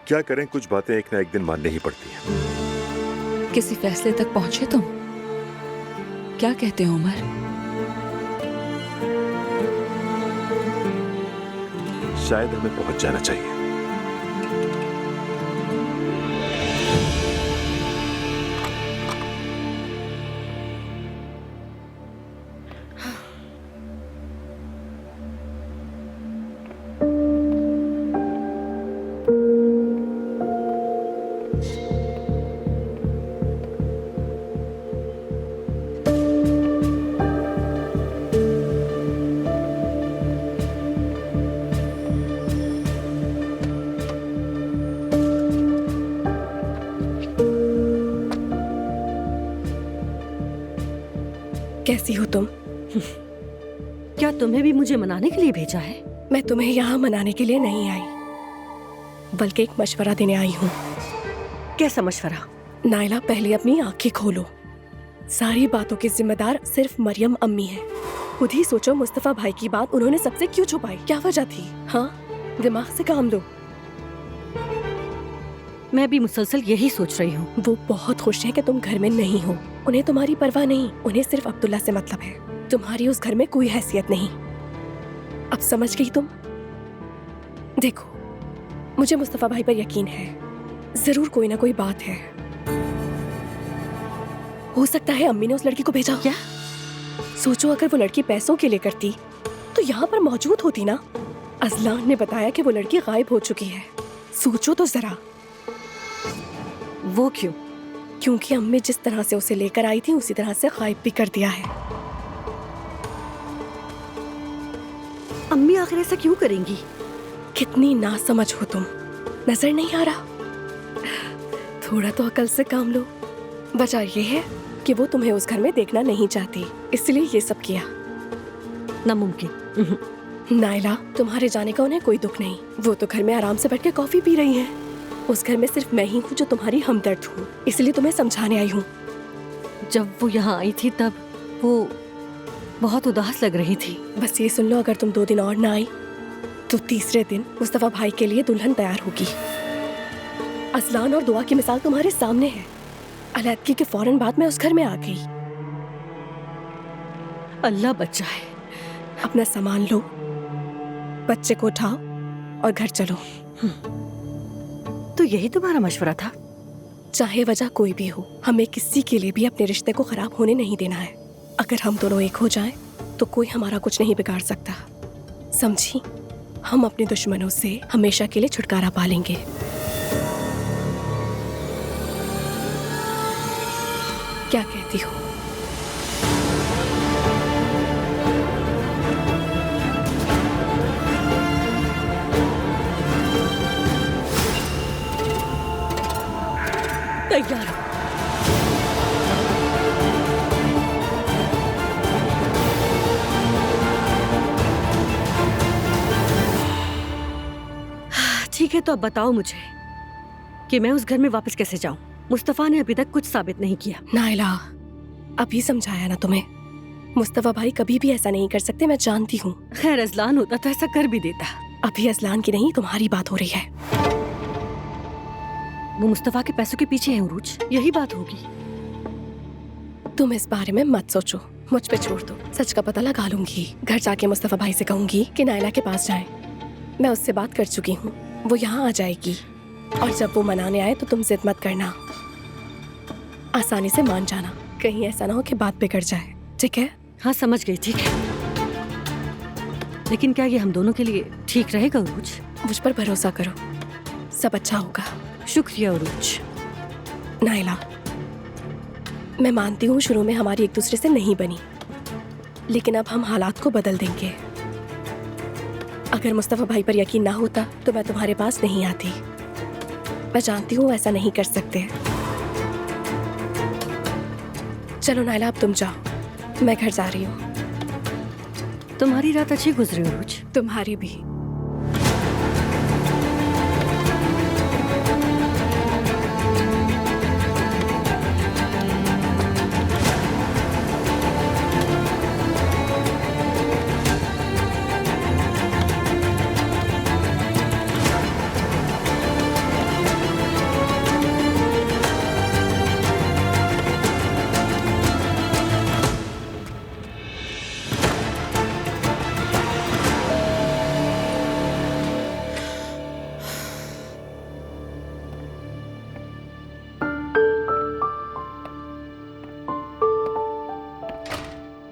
क्या करें, कुछ बातें एक ना एक दिन माननी ही पड़ती हैं। किसी फैसले तक पहुंचे तुम? क्या कहते हो उमर? शायद हमें पहुंच जाना चाहिए। कैसी हो तुम? क्या तुम्हें भी मुझे मनाने के लिए भेजा है? मैं तुम्हें यहाँ मनाने के लिए नहीं आई, बल्कि एक मशवरा देने आई हूँ। कैसा मशवरा? नायला, पहले अपनी आंखें खोलो। सारी बातों की जिम्मेदार सिर्फ मरियम अम्मी है। खुद ही सोचो, मुस्तफा भाई की बात उन्होंने सबसे क्यों छुपाई? क्या वजह थी? हाँ, दिमाग से काम लो। मैं भी मुसलसल यही सोच रही हूँ। वो बहुत खुश है कि तुम घर में नहीं हो। उन्हें तुम्हारी परवाह नहीं, उन्हें सिर्फ अब्दुल्ला से मतलब है। तुम्हारी उस घर में कोई हैसियत नहीं। अब समझ गई तुम? देखो, मुझे मुस्तफा भाई पर यकीन है, जरूर कोई ना कोई बात है। हो सकता है अम्मी ने उस लड़की को भेजा। क्या? सोचो, अगर वो लड़की पैसों के लिए करती तो यहाँ पर मौजूद होती ना। अजलान ने बताया कि वो लड़की गायब हो चुकी है। सोचो तो जरा। वो क्यों? क्योंकि अम्मी जिस तरह से उसे लेकर आई थी उसी तरह से गायब भी कर दिया है। अम्मी आखिर ऐसा क्यों करेंगी? कितनी नासमझ हो तुम, नजर नहीं आ रहा? थोड़ा तो अकल से काम लो। वजह ये है कि वो तुम्हें उस घर में देखना नहीं चाहती, इसलिए ये सब किया। नामुमकिन। नायला, तुम्हारे जाने का उन्हें कोई दुख नहीं। वो तो घर में आराम से बैठ के कॉफी पी रही हैं। उस घर में सिर्फ मैं ही हूँ जो तुम्हारी हमदर्द हूँ, इसलिए तुम्हें समझाने आई हूँ। जब वो यहाँ आई थी तब वो बहुत उदास लग रही थी। बस ये सुन लो, अगर तुम 2 दिन और ना आई तो तीसरे दिन मुस्तफा भाई के लिए दुल्हन तैयार होगी। अजलान और दुआ की मिसाल तुम्हारे सामने है। अलैदगी के फौरन बाद मैं उस घर में आ गई। अल्लाह बचाए। अपना सामान लो, बच्चे को उठाओ और घर चलो। तो यही तुम्हारा मशवरा था? चाहे वजह कोई भी हो, हमें किसी के लिए भी अपने रिश्ते को खराब होने नहीं देना है। अगर हम दोनों एक हो जाएं, तो कोई हमारा कुछ नहीं बिगाड़ सकता। समझी? हम अपने दुश्मनों से हमेशा के लिए छुटकारा पा लेंगे। क्या कहती हो? तैयार हो। ठीक है, तो अब बताओ मुझे कि मैं उस घर में वापस कैसे जाऊं? मुस्तफा ने अभी तक कुछ साबित नहीं किया। नायला, अभी समझाया ना तुम्हें। मुस्तफा भाई कभी भी ऐसा नहीं कर सकते, मैं जानती हूँ। खैर, अजलान होता तो ऐसा कर भी देता। अभी अजलान की नहीं, तुम्हारी बात हो रही है। वो मुस्तफा के पैसों के पीछे है उरूज, यही बात होगी। तुम इस बारे में मत सोचो, मुझ पे छोड़ दो। सच का पता लगा लूंगी। घर जाके मुस्तफा भाई से कहूंगी कि नायला के पास जाएं। मैं उससे बात कर चुकी हूँ, वो यहाँ आ जाएगी। और जब वो मनाने आए तो तुम जिद मत करना, आसानी से मान जाना। कहीं ऐसा ना हो कि बात बिगड़ जाए, ठीक है? हाँ, समझ गई, ठीक है। लेकिन क्या ये हम दोनों के लिए ठीक रहेगा उरूज? मुझ पर भरोसा करो, सब अच्छा होगा। शुक्रिया उरूज। नायला, मैं मानती हूँ शुरू में हमारी एक दूसरे से नहीं बनी, लेकिन अब हम हालात को बदल देंगे। अगर मुस्तफा भाई पर यकीन ना होता तो मैं तुम्हारे पास नहीं आती। मैं जानती हूँ ऐसा नहीं कर सकते। चलो नायला, अब तुम जाओ, मैं घर जा रही हूँ। तुम्हारी रात अच्छी गुजरी उरूज। तुम्हारी भी।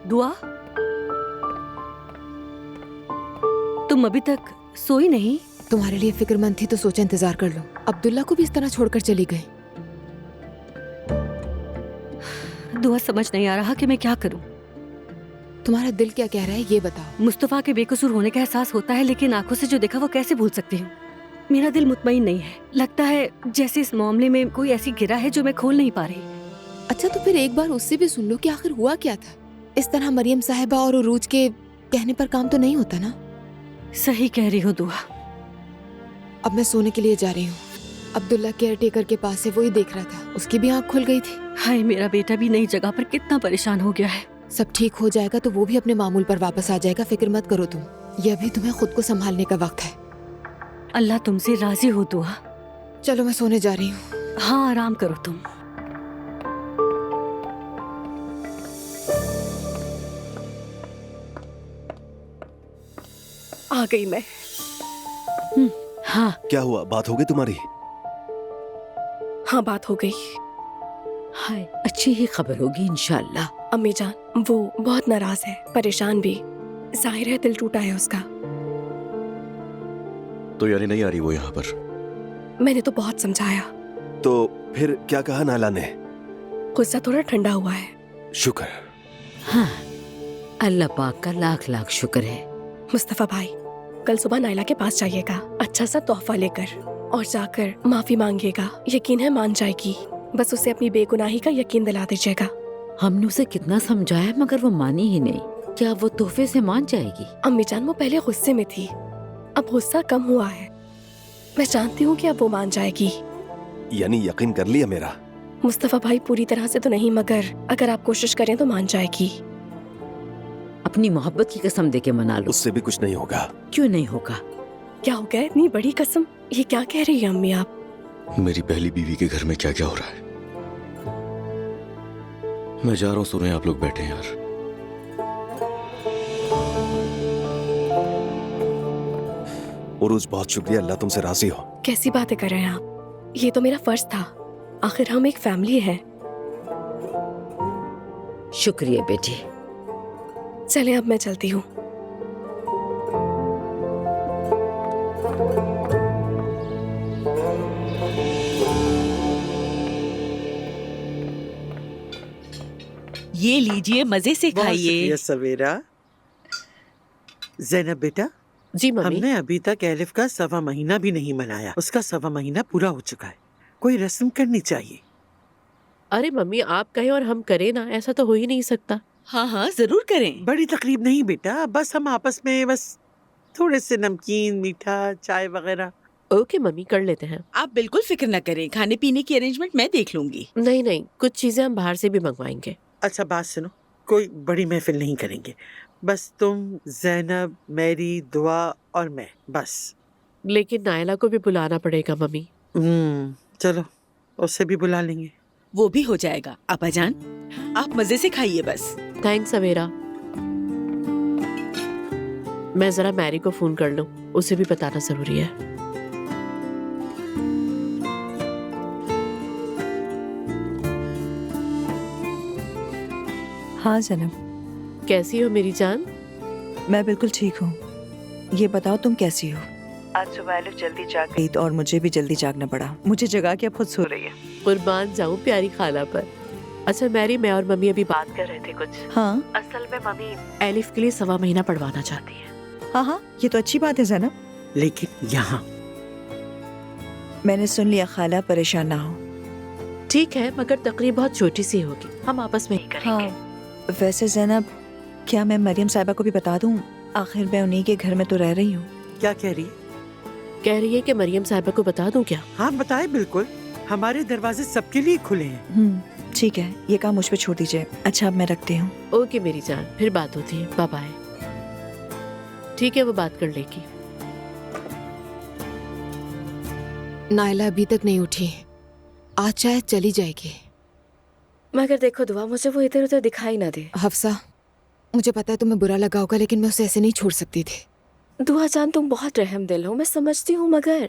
दुआ, तुम अभी तक सोई नहीं? तुम्हारे लिए फिक्रमंद थी तो सोचा इंतजार कर लो। अब्दुल्ला को भी इस तरह छोड़कर चली गई। दुआ, समझ नहीं आ रहा कि मैं क्या करूं। तुम्हारा दिल क्या कह रहा है ये बताओ। मुस्तफा के बेकसूर होने का एहसास होता है, लेकिन आंखों से जो देखा वो कैसे भूल सकती हूँ। मेरा दिल मुतमईन नहीं है। लगता है जैसे इस मामले में कोई ऐसी गिरा है जो मैं खोल नहीं पा रही। अच्छा, तो फिर एक बार उससे भी सुन लो कि आखिर हुआ क्या था। इस तरह मरियम साहिबा और उरूज के कहने पर काम तो नहीं होता ना। सही कह रही हो दुआ। अब मैं सोने के लिए जा रही हूँ। अब्दुल्ला केयर टेकर के पास है, वो ही देख रहा था, उसकी भी आंख खुल गई थी। हाय, मेरा बेटा भी नई जगह पर कितना परेशान हो गया है। सब ठीक हो जाएगा तो वो भी अपने मामूल पर वापस आ जाएगा, फिक्र मत करो तुम। ये अभी तुम्हें खुद को संभालने का वक्त है। अल्लाह तुमसे राजी हो दुआ। चलो मैं सोने जा रही हूँ। हाँ, आराम करो तुम। आ गई मैं। हाँ, क्या हुआ, बात हो गई तुम्हारी? हाँ, बात हो गई। हाय, अच्छी ही खबर होगी इंशाल्लाह। अम्मी जान, वो बहुत नाराज है, परेशान भी। जाहिर है दिल टूटा है उसका। तो यानी नहीं आ रही वो यहाँ पर? मैंने तो बहुत समझाया। तो फिर क्या कहा नायला ने? गुस्सा थोड़ा ठंडा हुआ है। शुक्र। हाँ, अल्लाह पाक का लाख लाख शुक्र है। मुस्तफा भाई, कल सुबह नायला के पास जाइएगा, अच्छा सा तोहफा लेकर, और जाकर माफी मांगिएगा। यकीन है मान जाएगी, बस उसे अपनी बेगुनाही का यकीन दिला दीजिएगा। हमने उसे कितना समझाया मगर वो मानी ही नहीं। क्या वो तोहफे से मान जाएगी? अम्मी जान, वो पहले गुस्से में थी, अब गुस्सा कम हुआ है। मैं जानती हूँ कि अब वो मान जाएगी। यानी यकीन कर लिया मेरा? मुस्तफा भाई, पूरी तरह से तो नहीं, मगर अगर आप कोशिश करें तो मान जाएगी। अपनी मोहब्बत की कसम देके मना लो। उससे भी कुछ नहीं होगा। क्यों नहीं होगा? क्या हो गया, इतनी बड़ी कसम? ये क्या कह रही है अम्मी आप? मेरी पहली बीवी के घर में क्या क्या हो रहा है। मैं जा रहा हूँ, सुने आप लोग बैठे हैं यार। उरूज, बहुत शुक्रिया, अल्लाह तुमसे राजी हो। कैसी बातें कर रहे हैं आप? ये तो मेरा फर्ज था, आखिर हम एक फैमिली है। शुक्रिया बेटी। चले अब मैं चलती हूँ। ये लीजिए, मजे से खाइए। सवेरा। जैनब बेटा, जी मम्मी। हमने अभी तक एलिफ का 1.25 महीना भी नहीं मनाया। उसका 1.25 महीना पूरा हो चुका है, कोई रस्म करनी चाहिए। अरे मम्मी, आप कहें और हम करें ना, ऐसा तो हो ही नहीं सकता। हाँ हाँ, जरूर करें। बड़ी तकलीफ नहीं बेटा, बस हम आपस में बस थोड़े से नमकीन, मीठा, चाय वगैरह। ओके मम्मी, कर लेते हैं। आप बिल्कुल फिक्र न करें, खाने पीने की अरेंजमेंट मैं देख लूंगी। नहीं नहीं, कुछ चीजें हम बाहर से भी मंगवाएंगे। अच्छा बात सुनो, कोई बड़ी महफिल नहीं करेंगे, बस तुम, जैनब, मेरी, दुआ और मैं, बस। लेकिन नायला को भी बुलाना पड़ेगा मम्मी। चलो उससे भी बुला लेंगे। वो भी हो जाएगा। आपा जान, आप मजे से खाइए बस। थैंक्स सवेरा। मैं जरा मैरी को फोन कर लूं, उसे भी बताना जरूरी है। हाँ जनाब। कैसी हो मेरी जान? मैं बिल्कुल ठीक हूँ। ये बताओ तुम कैसी हो? आज सुबह एलिफ जल्दी जाग गई और मुझे भी जल्दी जागना पड़ा। मुझे जगा के अब खुद सो रही है। कुर्बान जाऊं प्यारी खाला पर। अच्छा मैरी, मैं और मम्मी अभी बात कर रहे थे कुछ। हाँ, असल में मम्मी एलिफ के लिए 1.25 महीना पढ़वाना चाहती है। हाँ हाँ, ये तो अच्छी बात है जैनब। लेकिन यहाँ मैंने सुन लिया खाला, परेशान ना हो। ठीक है, मगर तकरीब बहुत छोटी सी होगी, हम आपस में ही करेंगे। हाँ, वैसे जैनब, क्या मैं मरियम साहिबा को भी बता दूं? आखिर मैं उन्हीं के घर में तो रह रही हूँ। क्या कह रही है? कह रही है कि मरियम साहिबा को बता दूं क्या? हाँ बताए, बिल्कुल, हमारे दरवाजे सबके लिए खुले हैं। ठीक है, ये काम मुझ पे छोड़ दीजिए। अच्छा अब मैं रखती हूँ। ओके मेरी जान, फिर बात होती है, बाय बाय। ठीक है, वो बात कर लेगी। नायला अभी तक नहीं उठी, आज शायद चली जाएगी। मगर देखो दुआ, मुझे वो इधर उधर दिखाई ना दे। हफ्सा, मुझे पता है तुम्हें बुरा लगा होगा, लेकिन मैं उसे ऐसे नहीं छोड़ सकती थी। दुआ जान, तुम बहुत रहम दिल हो, मैं समझती हूँ, मगर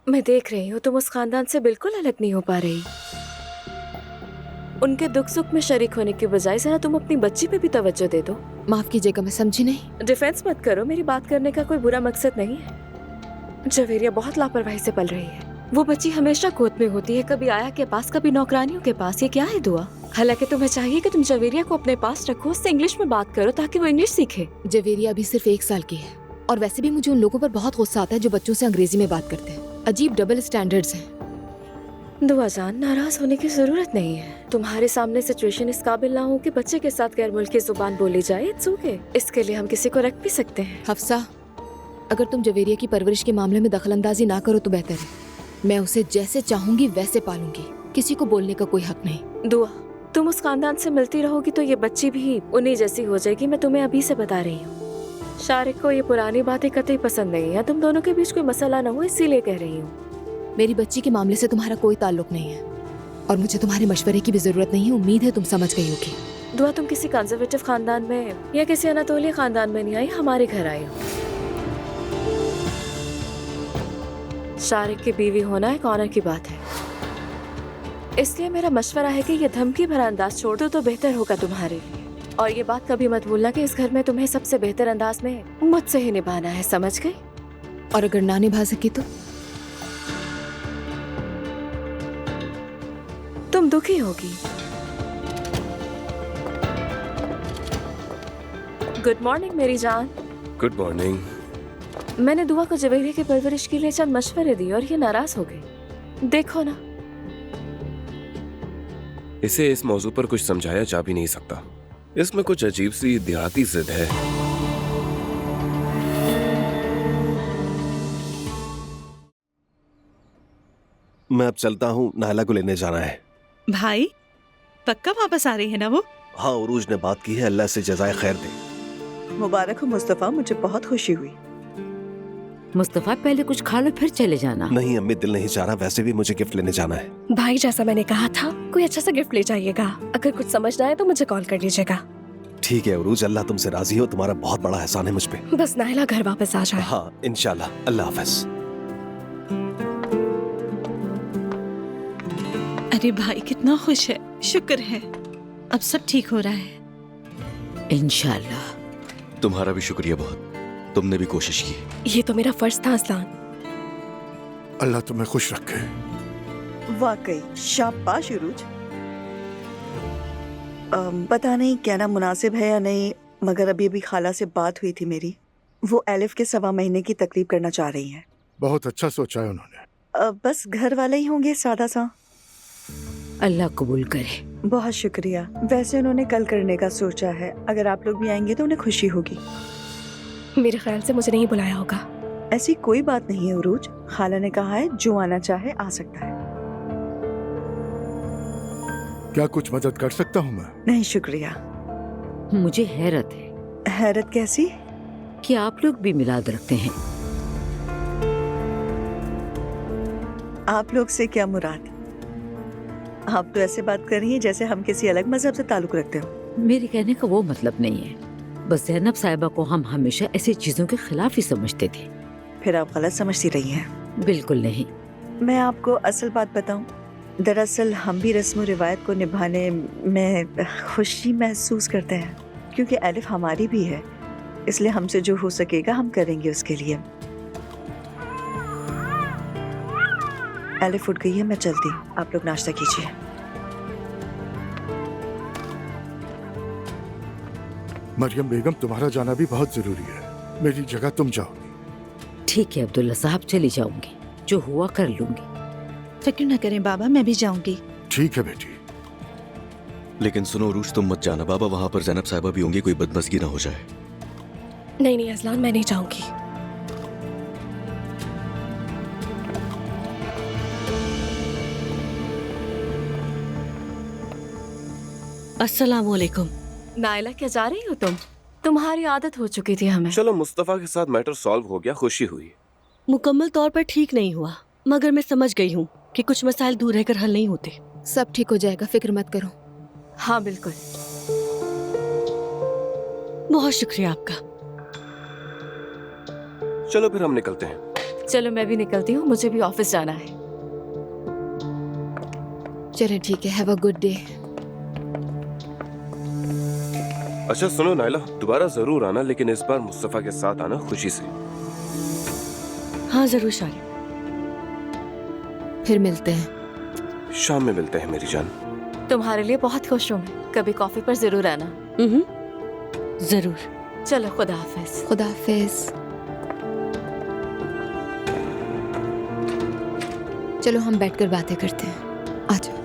मैं देख रही हूँ तुम उस खानदान से बिल्कुल अलग नहीं हो पा रही। उनके दुख सुख में शरीक होने के बजाय जरा तुम अपनी बच्ची पे भी तवज्जो दे दो। माफ कीजिएगा, मैं समझी नहीं। डिफेंस मत करो, मेरी बात करने का कोई बुरा मकसद नहीं है। जवेरिया बहुत लापरवाही से पल रही है। वो बच्ची हमेशा गोद में होती है, कभी आया के पास, कभी नौकरानियों के पास। ये क्या है दुआ? हालांकि तुम्हें चाहिए कि तुम जवेरिया को अपने पास रखो, उससे इंग्लिश में बात करो ताकि वो इंग्लिश सीखे। जवेरिया अभी सिर्फ 1 साल की है, और वैसे भी मुझे उन लोगों पर बहुत गुस्सा आता है जो बच्चों से अंग्रेजी में बात करते हैं। अजीब डबल स्टैंडर्ड्स हैं। दुआ जान, नाराज होने की जरूरत नहीं है। तुम्हारे सामने सिचुएशन इस काबिल ना हो कि बच्चे के साथ गैर मुल्की जुबान बोली जाए। इट्स ओके, इसके लिए हम किसी को रख भी सकते हैं। हफ्सा, अगर तुम जवेरिया की परवरिश के मामले में दखलंदाजी ना करो तो बेहतर है। मैं उसे जैसे चाहूंगी वैसे पालूंगी, किसी को बोलने का कोई हक नहीं। दुआ, तुम उस खानदान से मिलती रहोगी तो ये बच्ची भी उन्हीं जैसी हो जाएगी। मैं तुम्हें अभी से बता रही हूँ। शारिक को ये पुरानी बातें कतई पसंद नहीं है। तुम दोनों के बीच कोई मसला ना हो इसीलिए कह रही हूँ। मेरी बच्ची के मामले से तुम्हारा कोई ताल्लुक नहीं है और मुझे तुम्हारे मशवरे की भी जरूरत नहीं है। उम्मीद है तुम समझ गई होगी। दुआ, तुम किसी कंजर्वेटिव खानदान में या किसी अनातोलिया खानदान में नहीं आई, हमारे घर आई हो। शारिक की बीवी होना एक ऑनर की बात है, इसलिए मेरा मशवरा है कि ये धमकी भरा अंदाज छोड़ दो तो बेहतर होगा तुम्हारे लिए। और ये बात कभी मत भूलना कि इस घर में तुम्हें सबसे बेहतर अंदाज में मुझसे ही निभाना है, समझ गई? और अगर ना निभा सकी तो तुम दुखी होगी। गुड मॉर्निंग मेरी जान। Good morning. मैंने दुआ को जवेरिया की परवरिश के लिए चंद मशवरे दिए और ये नाराज हो गई। देखो ना, इसे इस मौजू पर कुछ समझाया जा भी नहीं सकता। इसमें कुछ अजीब सी देहाती जिद है। मैं अब चलता हूँ, नायला को लेने जाना है। भाई पक्का वापस आ रही है ना वो? हाँ, उरूज ने बात की है, अल्लाह से जज़ाए खैर दे। मुबारक हो मुस्तफ़ा, मुझे बहुत खुशी हुई। मुस्तफा पहले कुछ खा लो फिर चले जाना। नहीं अम्मी, दिल नहीं चाह रहा, वैसे भी मुझे गिफ्ट लेने जाना है। भाई जैसा मैंने कहा था, कोई अच्छा सा गिफ्ट ले जाइएगा। अगर कुछ समझ ना आए तो मुझे कॉल कर लीजिएगा। ठीक है उरूज, अल्लाह तुमसे राजी हो, तुम्हारा बहुत बड़ा एहसान है मुझ पे। बस नायला घर वापस आ जाए। हाँ इंशाल्लाह, अल्लाह हाफ़िज़। अरे भाई कितना खुश है, शुक्र है अब सब ठीक हो रहा है। इंशाल्लाह। तुम्हारा भी शुक्रिया बहुत, तुमने भी कोशिश की। ये तो मेरा फर्ज था असलान। अल्लाह तुम्हें खुश रखे। वाकई शाबाश उरूज। पता नहीं कहना मुनासिब है या नहीं, मगर अभी अभी खाला से बात हुई थी मेरी। वो एलिफ के 1.25 महीने की तकलीफ करना चाह रही हैं। बहुत अच्छा सोचा है उन्होंने। बस घर वाले ही होंगे, सादा सा। अल्लाह कबूल करे। बहुत शुक्रिया। वैसे उन्होंने कल करने का सोचा है, अगर आप लोग भी आएंगे तो उन्हें खुशी होगी। मेरे ख्याल से मुझे नहीं बुलाया होगा। ऐसी कोई बात नहीं है उरूज, खाला ने कहा है जो आना चाहे आ सकता है। क्या कुछ मदद कर सकता हूँ मैं? नहीं शुक्रिया। मुझे हैरत है। हैरत कैसी? कि आप लोग भी मिलाद रखते हैं। आप लोग से क्या मुराद? आप तो ऐसे बात कर रही हैं जैसे हम किसी अलग मजहब से ताल्लुक रखते हो। मेरे कहने का वो मतलब नहीं है, बस ज़ैनब साहिबा को हम हमेशा ऐसी चीजों के खिलाफ ही समझते थे। फिर आप गलत समझती रही हैं। बिल्कुल नहीं। मैं आपको असल बात बताऊं, दरअसल हम भी रस्म रिवायत को निभाने में खुशी महसूस करते हैं, क्योंकि एलिफ हमारी भी है, इसलिए हमसे जो हो सकेगा हम करेंगे उसके लिए। एलिफ उठ गई है, मैं चलती हूँ, आप लोग नाश्ता कीजिए। मरियम बेगम, तुम्हारा जाना भी बहुत जरूरी है। मेरी जगह तुम जाओगी। ठीक है अब्दुल्ला साहब, चली जाऊंगी, जो हुआ कर लूंगी। फिक्र न करें बाबा, मैं भी जाऊंगी। ठीक है बेटी। लेकिन सुनो उरूज, तुम मत जाना, बाबा वहां पर ज़ैनब साहिबा भी होंगी, कोई बदमज़गी ना हो जाए। नहीं नहीं असलान, मैं नहीं जाऊंगी। अस्सलाम वालेकुम। नायला क्या जा रही हो तुम? तुम्हारी आदत हो चुकी थी हमें। चलो मुस्तफा के साथ मैटर सॉल्व हो गया, खुशी हुई। मुकम्मल तौर पर ठीक नहीं हुआ, मगर मैं समझ गई हूँ कि कुछ मसाइल दूर रहकर हल नहीं होते। सब ठीक हो जाएगा, फिक्र मत करो। हाँ बिल्कुल। बहुत शुक्रिया आपका। चलो फिर हम निकलते हैं। चलो मैं भी निकलती हूँ, मुझे भी ऑफिस जाना है। चलें ठीक है, हैव अ गुड डे। अच्छा सुनो नायला, दोबारा जरूर आना, लेकिन इस बार मुस्तफा के साथ आना, खुशी से। हाँ जरूर शारी। फिर मिलते हैं। शाम में मिलते हैं मेरी जान। तुम्हारे लिए बहुत खुश हूँ मैं, कभी कॉफी पर जरूर आना। जरूर। चलो खुदा हाफिज। खुदा हाफिज। चलो हम बैठकर बातें करते हैं, आ जाओ।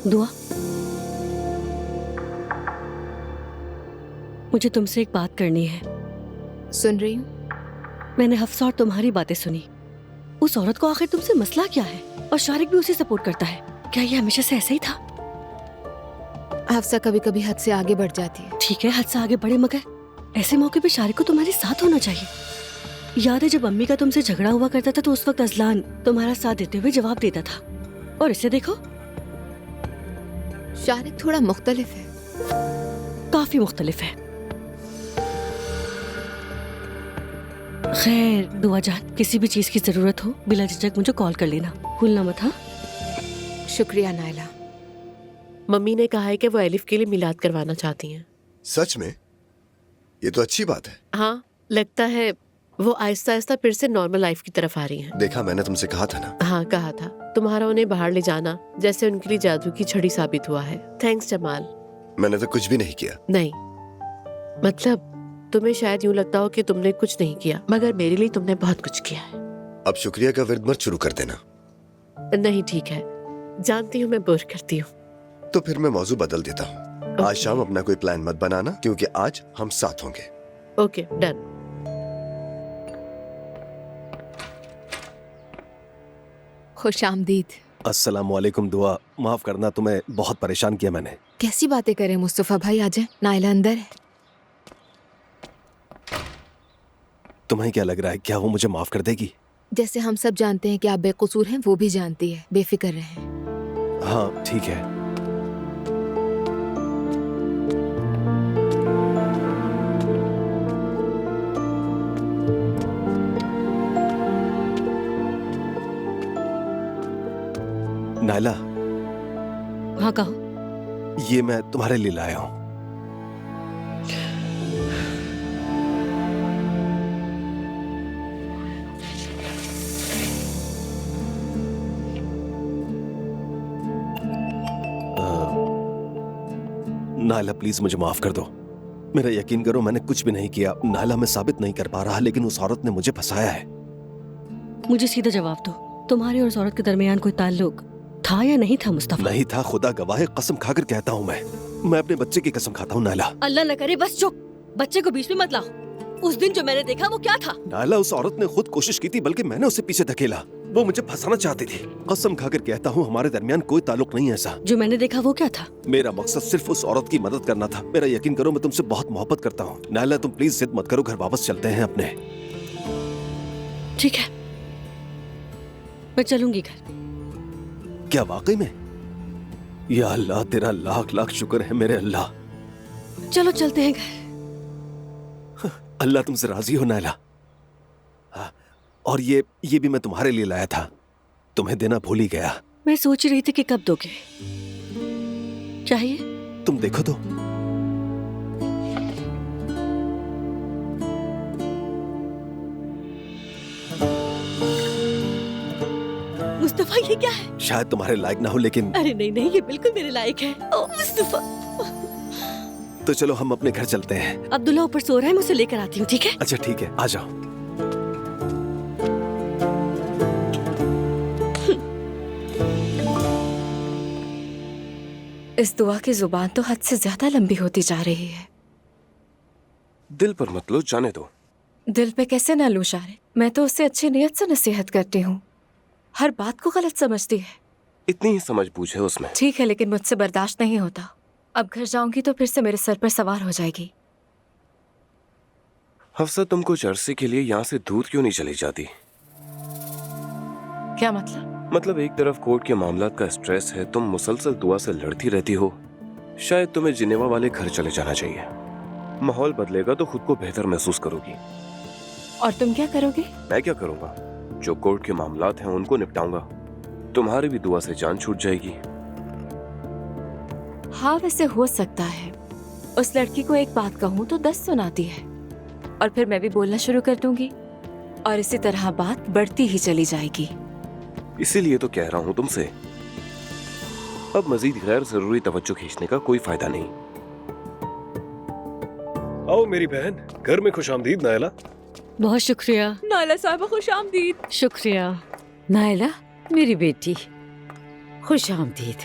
दुआ, मुझे तुमसे एक बात करनी है। सुन रही हूँ। मैंने हफ्सा और तुम्हारी बातें सुनी। उस औरत को आखिर तुमसे मसला क्या है? और शारिक भी उसे सपोर्ट करता है। क्या ये हमेशा से ऐसा ही था? हफ्सा कभी कभी हद से आगे बढ़ जाती है। ठीक है, हद से आगे बढ़े, मगर ऐसे मौके पे शारिक को तुम्हारे साथ होना चाहिए। याद है जब अम्मी का तुमसे झगड़ा हुआ करता था तो उस वक्त अजलान तुम्हारा साथ देते हुए जवाब देता था, और इसे देखो। शारिक थोड़ा मुख्तलिफ है, काफी मुख्तलिफ है। खैर दुआ जान, किसी भी चीज की जरूरत हो बिला झिझक मुझे कॉल कर लेना, भूलना मत। हाँ, शुक्रिया नायला। मम्मी ने कहा है कि वो एलिफ के लिए मिलाद करवाना चाहती हैं। सच में? ये तो अच्छी बात है। हाँ, लगता है वो आहिस्ता आहिस्ता फिर से नॉर्मल लाइफ की तरफ आ रही हैं। देखा, मैंने तुमसे कहा था ना। हाँ कहा था। तुम्हारा उन्हें बाहर ले जाना जैसे उनके लिए जादू की छड़ी साबित हुआ है। थैंक्स जमाल। मैंने तो कुछ भी नहीं किया। नहीं, मतलब तुम्हें शायद यूँ लगता हो कि तुमने कुछ नहीं किया, मगर मेरे लिए तुमने बहुत कुछ किया है। अब शुक्रिया का विर्द मत शुरू कर देना। नहीं ठीक है, जानती हूँ मैं बोर करती हूँ। तो फिर मैं मौजू बदल देता हूँ। आज शाम अपना कोई प्लान मत बनाना, क्योंकि आज हम साथ होंगे। Okay, done. खुश आमदीद। अस्सलाम वालेकुम दुआ, माफ करना तुम्हें बहुत परेशान किया मैंने। कैसी बातें करें मुस्तफा भाई, आ जाए, नायला अंदर है। तुम्हें क्या लग रहा है, क्या वो मुझे माफ कर देगी? जैसे हम सब जानते हैं कि आप बेकसूर हैं, वो भी जानती है। बेफिक्र रहें। हाँ ठीक है। नायला। हाँ कहो। ये मैं तुम्हारे लिए लाया हूँ। नायला प्लीज मुझे माफ कर दो। मेरा यकीन करो, मैंने कुछ भी नहीं किया। नायला मैं साबित नहीं कर पा रहा, लेकिन उस औरत ने मुझे फंसाया है। मुझे सीधा जवाब दो, तुम्हारे और उस औरत के दरमियान कोई ताल्लुक था या नहीं था मुस्तफा? नहीं था, खुदा गवाह है, कसम खाकर कहता हूँ मैं अपने बच्चे की कसम खाता हूँ। नायला अल्लाह न करे, बस चुप। बच्चे को बीच में मत लाओ। उस दिन जो मैंने देखा वो क्या था? नायला उस औरत ने खुद कोशिश की थी, बल्कि मैंने उसे पीछे धकेला। वो मुझे फंसाना चाहती थी। कसम खाकर कहता हूँ हमारे दरमियान कोई ताल्लुक नहीं है ऐसा। जो मैंने देखा वो क्या था? मेरा मकसद सिर्फ उस औरत की मदद करना था। मेरा यकीन करो, मैं तुमसे बहुत मोहब्बत करता हूँ। नायला तुम प्लीज जिद मत करो, घर वापस चलते हैं अपने। ठीक है, मैं चलूंगी घर। क्या वाकई में? या अल्लाह, तेरा लाख लाख शुक्र है मेरे अल्लाह। चलो चलते हैं घर। अल्लाह तुमसे राजी हो नायला। और ये भी मैं तुम्हारे लिए लाया था, तुम्हें देना भूल ही गया। मैं सोच रही थी कि कब दोगे। चाहिए? तुम देखो तो। मुस्तफा ये क्या है? शायद तुम्हारे लायक ना हो, लेकिन अरे नहीं नहीं, ये बिल्कुल मेरे लायक है। ओ मुस्तफा। तो चलो हम अपने घर चलते हैं। अब्दुल्ला ऊपर सो रहा है, मैं उसे लेकर आती हूँ। ठीक है? अच्छा ठीक है, आ जाओ। इस दुआ की जुबान तो हद से ज्यादा लंबी होती जा रही है। दिल पर मत लो, जाने दो। दिल पे कैसे ना लूं शारिक, मैं तो उससे अच्छी नीयत से नसीहत करती हूँ, हर बात को गलत समझती है। इतनी ही समझ बूझ है उसमें। ठीक है, लेकिन मुझसे बर्दाश्त नहीं होता। अब घर जाऊंगी तो फिर से मेरे सर पर सवार हो जाएगी। हफ्सा, तुम कुछ अरसे के लिए यहाँ से दूर क्यों नहीं चली जाती? क्या मतलब? मतलब एक तरफ कोर्ट के मामलात का स्ट्रेस है, तुम मुसलसल दुआ से लड़ती रहती हो। शायद तुम्हें जिनेवा वाले घर चले जाना चाहिए। माहौल बदलेगा तो खुद को बेहतर महसूस करोगी। और तुम क्या करोगे? मैं क्या करूंगा? जो कोर्ट के मामलात हैं उनको निपटाऊंगा। तुम्हारी भी दुआ से जान छूट जाएगी। हाँ वैसे हो सकता है। उस लड़की को एक बात कहूँ तो 10 सुनाती है, और फिर मैं भी बोलना शुरू कर दूंगी, और इसी तरह बात बढ़ती ही चली जाएगी। इसीलिए तो कह रहा हूँ तुमसे, अब मजीद गैर जरूरी तवज्जो खींचने का कोई फायदा नहीं। आओ मेरी बहन, घर में खुशामदीद नायला। बहुत शुक्रिया नायला साहिबा, खुशामदीद। शुक्रिया नायला मेरी बेटी, खुश आमदीद।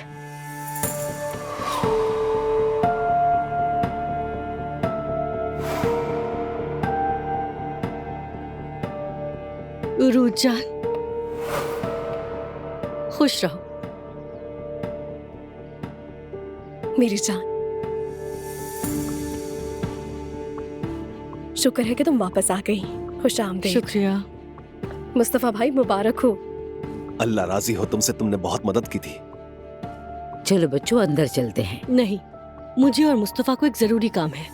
उरूज जान, खुश रहो। मेरी जान, शुक्र है कि तुम वापस आ गई। खुश आमदीद। शुक्रिया। मुस्तफा भाई, मुबारक हो। अल्लाह राजी हो तुमसे, तुमने बहुत मदद की थी। चलो बच्चों अंदर चलते हैं। नहीं, मुझे और मुस्तफा को एक जरूरी काम है।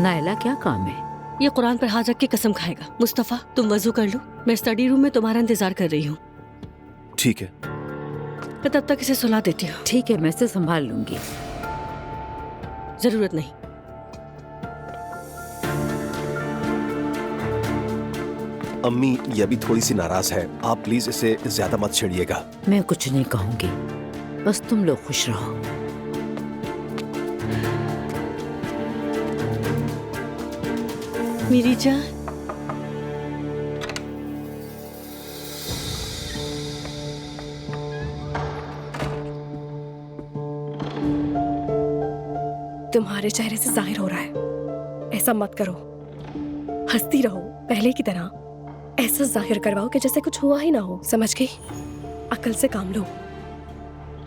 नायला क्या काम है? ये कुरान पर हाथ रख के कसम खाएगा। मुस्तफा तुम वजू कर लो, मैं स्टडी रूम में तुम्हारा इंतजार कर रही हूँ। ठीक है। मैं तब तक इसे सुला देती हूँ। ठीक है, मैं इसे संभाल लूंगी। जरूरत नहीं। अम्मी ये अभी थोड़ी सी नाराज है, आप प्लीज इसे ज्यादा मत छेड़िएगा। मैं कुछ नहीं कहूंगी, बस तुम लोग खुश रहो। मेरी जान, तुम्हारे चेहरे से जाहिर हो रहा है। ऐसा मत करो, हंसती रहो पहले की तरह। ऐसा जाहिर करवाओ कि जैसे कुछ हुआ ही ना हो। समझ गई? अकल से काम लो।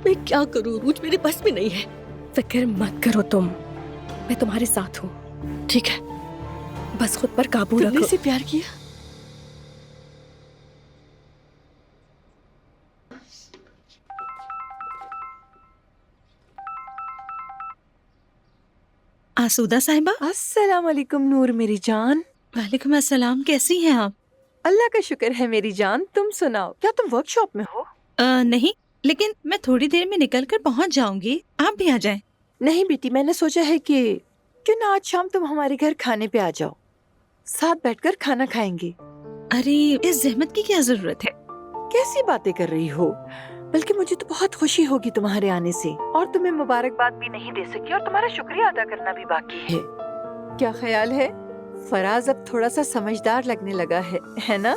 मैं क्या करूँ रूज, मेरे बस में नहीं है। फिक्र मत करो तुम, मैं तुम्हारे साथ हूँ। ठीक है, बस खुद पर काबू तुमने रखो। इसे प्यार किया? आसूदा साहिबा। अस्सलाम वालेकुम नूर मेरी जान। वालेकुम अस्सलाम, कैसी हैं आप? अल्लाह का शुक्र है मेरी जान, तुम सुनाओ, क्या तुम वर्कशॉप में हो? नहीं, लेकिन मैं थोड़ी देर में निकल कर पहुँच जाऊंगी, आप भी आ जाएं। नहीं बेटी, मैंने सोचा है कि क्यों ना आज शाम तुम हमारे घर खाने पे आ जाओ, साथ बैठकर खाना खाएंगे। अरे इस जहमत की क्या जरूरत है? कैसी बातें कर रही हो? बल्कि मुझे तो बहुत खुशी होगी तुम्हारे आने से, और तुम्हें मुबारकबाद भी नहीं दे सकी और तुम्हारा शुक्रिया अदा करना भी बाकी है। क्या ख्याल है? फराज अब थोड़ा सा समझदार लगने लगा है ना?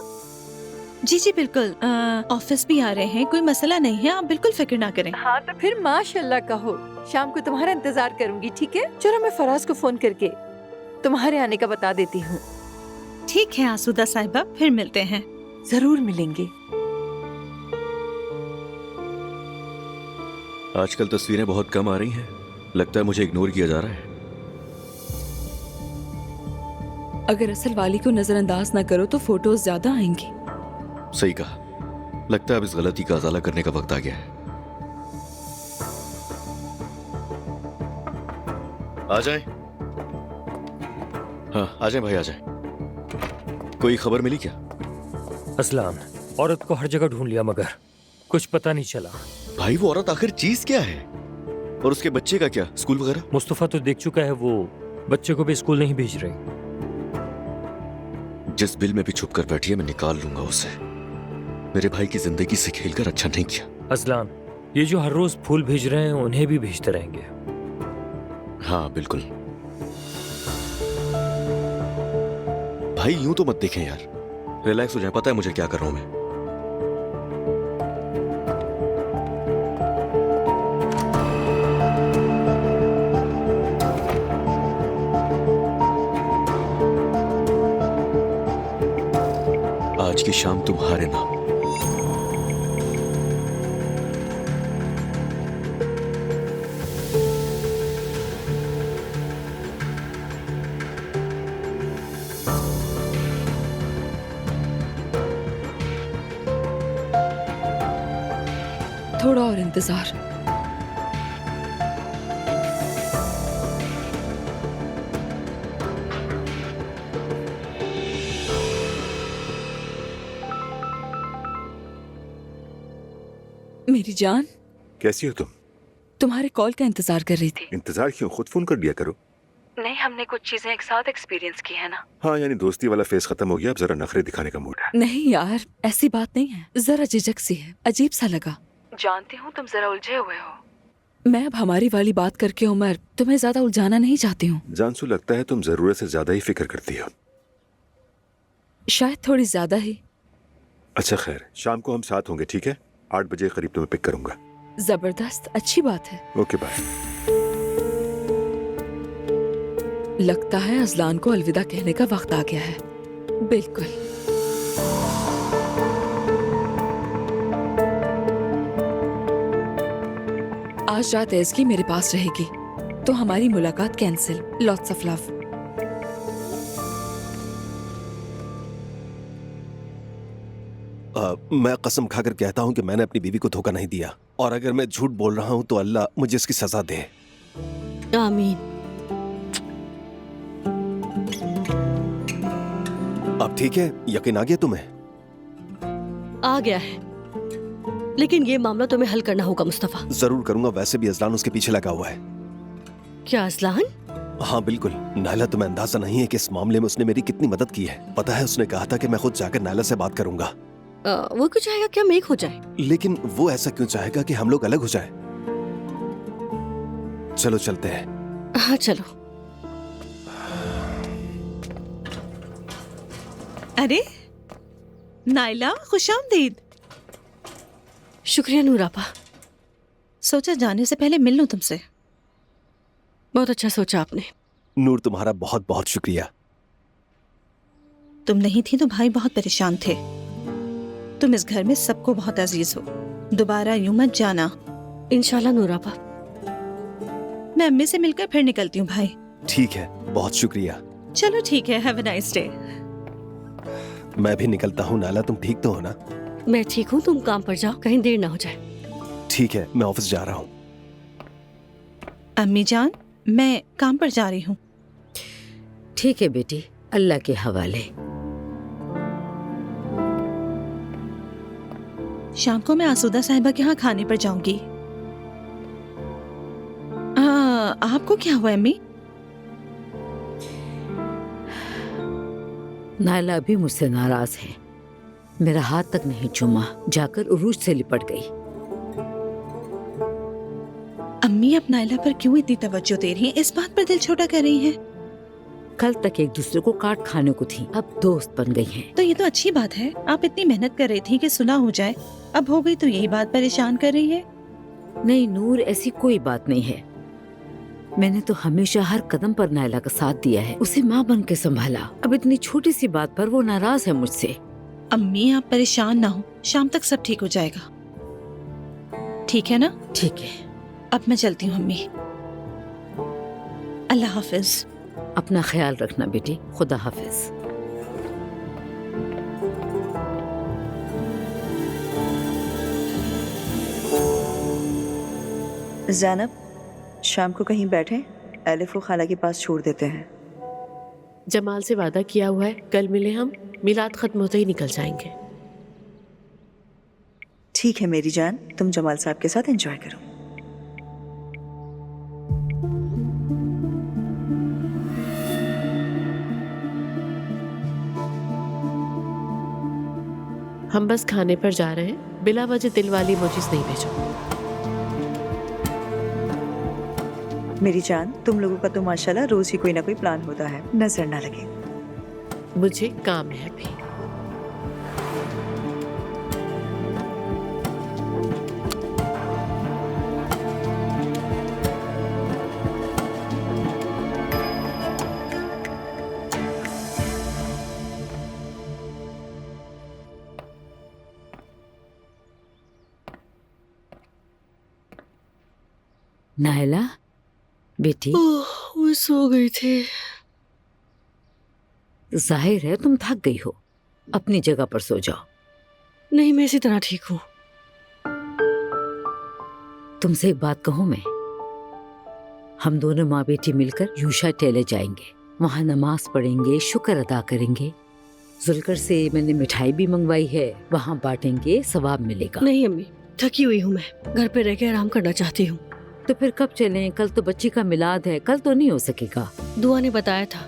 जी जी बिल्कुल। ऑफिस भी आ रहे हैं, कोई मसला नहीं है, आप बिल्कुल फिक्र ना करें। हाँ तो फिर माशाल्लाह कहो। शाम को तुम्हारा इंतजार करूंगी, ठीक है? चलो मैं फराज को फोन करके तुम्हारे आने का बता देती हूँ। ठीक है आसूदा साहिबा, फिर मिलते हैं। जरूर मिलेंगे। आजकल तस्वीरें बहुत कम आ रही हैं, लगता है मुझे इग्नोर किया जा रहा है। अगर असल वाली को नजरअंदाज ना करो तो फोटोज ज्यादा आएंगी। सही कहा, लगता है अब इस गलती का अजाला करने का वक्त आ गया है। आ जाए। हाँ आ जाए भाई, आ जाए। कोई खबर मिली क्या? असलान, औरत को हर जगह ढूंढ लिया मगर कुछ पता नहीं चला। भाई वो औरत आखिर चीज क्या है? और उसके बच्चे का क्या, स्कूल वगैरह? मुस्तफा तो देख चुका है, वो बच्चे को भी स्कूल नहीं भेज रही। जिस बिल में भी छुप कर बैठी है मैं निकाल लूंगा उसे। मेरे भाई की जिंदगी से खेलकर अच्छा नहीं किया। असलान, ये जो हर रोज फूल भेज रहे हैं उन्हें भी भेजते रहेंगे। हाँ बिल्कुल। भाई यूं तो मत देखें यार, रिलैक्स हो जाए, पता है मुझे क्या कर रहा हूं मैं। आज की शाम तुम्हारे नाम। थोड़ा और इंतजार। मेरी जान, कैसी हो तुम? तुम्हारे कॉल का इंतजार कर रही थी। इंतजार क्यों, खुद फोन कर दिया करो। नहीं, हमने कुछ चीजें एक साथ एक्सपीरियंस की है ना। हाँ यानी दोस्ती वाला फेस खत्म हो गया, अब जरा नखरे दिखाने का मूड है। नहीं यार, ऐसी बात नहीं है, जरा झिझक सी है, अजीब सा लगा। जानती हूँ तुम जरा उलझे हुए हो। मैं अब हमारी वाली बात करके उमर तुम्हें ज्यादा उलझाना नहीं चाहती हूँ। जानसू लगता है तुम जरूरत से ज्यादा ही फिक्र करती हो। शायद थोड़ी ज्यादा ही। अच्छा खैर, शाम को हम साथ होंगे, ठीक है? 8 बजे करीब तुम्हें पिक करूंगा। जबरदस्त, अच्छी बात है। Okay bye. लगता है अजलान को अलविदा कहने का वक्त आ गया है। बिल्कुल। आज रात एज़गी मेरे पास रहेगी, तो हमारी मुलाकात कैंसिल। Lots of love. मैं कसम खाकर कहता हूं कि मैंने अपनी बीवी को धोखा नहीं दिया, और अगर मैं झूठ बोल रहा हूं तो अल्लाह मुझे इसकी सजा दे। आमीन। अब ठीक है, यकीन आ गया तुम्हें? आ गया है, लेकिन ये मामला तुम्हें हल करना होगा मुस्तफा। जरूर करूंगा, वैसे भी अजलान उसके पीछे लगा हुआ है। क्या अजलान? हाँ बिल्कुल। नायला, तुम्हें अंदाजा नहीं है कि इस मामले में उसने मेरी कितनी मदद की है। पता है, उसने कहा था कि मैं खुद जाकर नायला से बात करूंगा। वो क्यों चाहेगा कि हम एक हो जाए? लेकिन वो ऐसा क्यों चाहेगा कि हम लोग अलग हो जाए? चलो चलते हैं। हाँ चलो। अरे नायला, खुशामदीद। शुक्रिया नूर आपा। सोचा जाने से पहले मिल लूं तुमसे। बहुत अच्छा सोचा आपने। नूर, तुम्हारा बहुत बहुत शुक्रिया। तुम नहीं थी तो भाई बहुत परेशान थे। तुम इस घर में सबको बहुत अजीज हो। दोबारा यूं मत जाना। इंशाल्लाह नूर आपा। मैं अम्मी से मिलकर फिर निकलती हूँ भाई। ठीक है, बहुत शुक्रिया। चलो ठीक है, हैव अ नाइस डे। मैं भी निकलता हूँ। नायला, तुम ठीक तो हो ना? मैं ठीक हूँ, तुम काम पर जाओ, कहीं देर ना हो जाए। ठीक है, मैं ऑफिस जा रहा हूँ। अम्मी जान, मैं काम पर जा रही हूँ। ठीक है बेटी, अल्लाह के हवाले। शाम को मैं आसूदा साहिबा के यहाँ खाने पर जाऊंगी। आपको क्या हुआ अम्मी? नायला अभी मुझसे नाराज है। मेरा हाथ तक नहीं चूमा, जाकर उरूज से लिपट गई। अम्मी अब नायला पर क्यों इतनी तवज्जो दे रही हैं? इस बात पर दिल छोटा कर रही हैं? कल तक एक दूसरे को काट खाने को थी, अब दोस्त बन गई हैं। तो ये तो अच्छी बात है। आप इतनी मेहनत कर रही थी कि सुलह हो जाए, अब हो गई तो यही बात परेशान कर रही है। नहीं नूर, ऐसी कोई बात नहीं है। मैंने तो हमेशा हर कदम पर नायला का साथ दिया है, उसे माँ बन के संभाला। अब इतनी छोटी सी बात पर वो नाराज है मुझसे। अम्मी आप परेशान ना हो, शाम तक सब ठीक हो जाएगा। ठीक है ना? ठीक है। अब मैं चलती हूँ अम्मी। अल्लाह हाफिज। अपना ख्याल रखना बेटी, खुदा हाफिज। ज़ैनब, शाम को कहीं बैठे, एलिफ को खाला के पास छोड़ देते हैं। जमाल से वादा किया हुआ है, कल मिले हम, मिलाद खत्म होते ही निकल जाएंगे। ठीक है मेरी जान, तुम जमाल साहब के साथ एंजॉय करो। हम बस खाने पर जा रहे हैं, बिला वजह दिल वाली इमोजीज नहीं भेजो। मेरी जान, तुम लोगों का तो माशाल्लाह रोज ही कोई ना कोई प्लान होता है, नजर ना लगे। मुझे काम है अभी। नायला बेटी, वो सो गई थी। जाहिर है तुम थक गई हो, अपनी जगह पर सो जाओ। नहीं, मैं इसी तरह ठीक हूँ। तुमसे एक बात कहूँ मैं? हम दोनों माँ बेटी मिलकर यूशा टेले जाएंगे, वहाँ नमाज पढ़ेंगे, शुक्र अदा करेंगे। जुलकर से मैंने मिठाई भी मंगवाई है, वहाँ बांटेंगे, सवाब मिलेगा। नहीं अम्मी, थकी हुई हूँ मैं, घर पे रह के आराम करना चाहती हूँ। तो फिर कब चलें? कल तो बच्ची का मिलाद है, कल तो नहीं हो सकेगा। दुआ ने बताया था,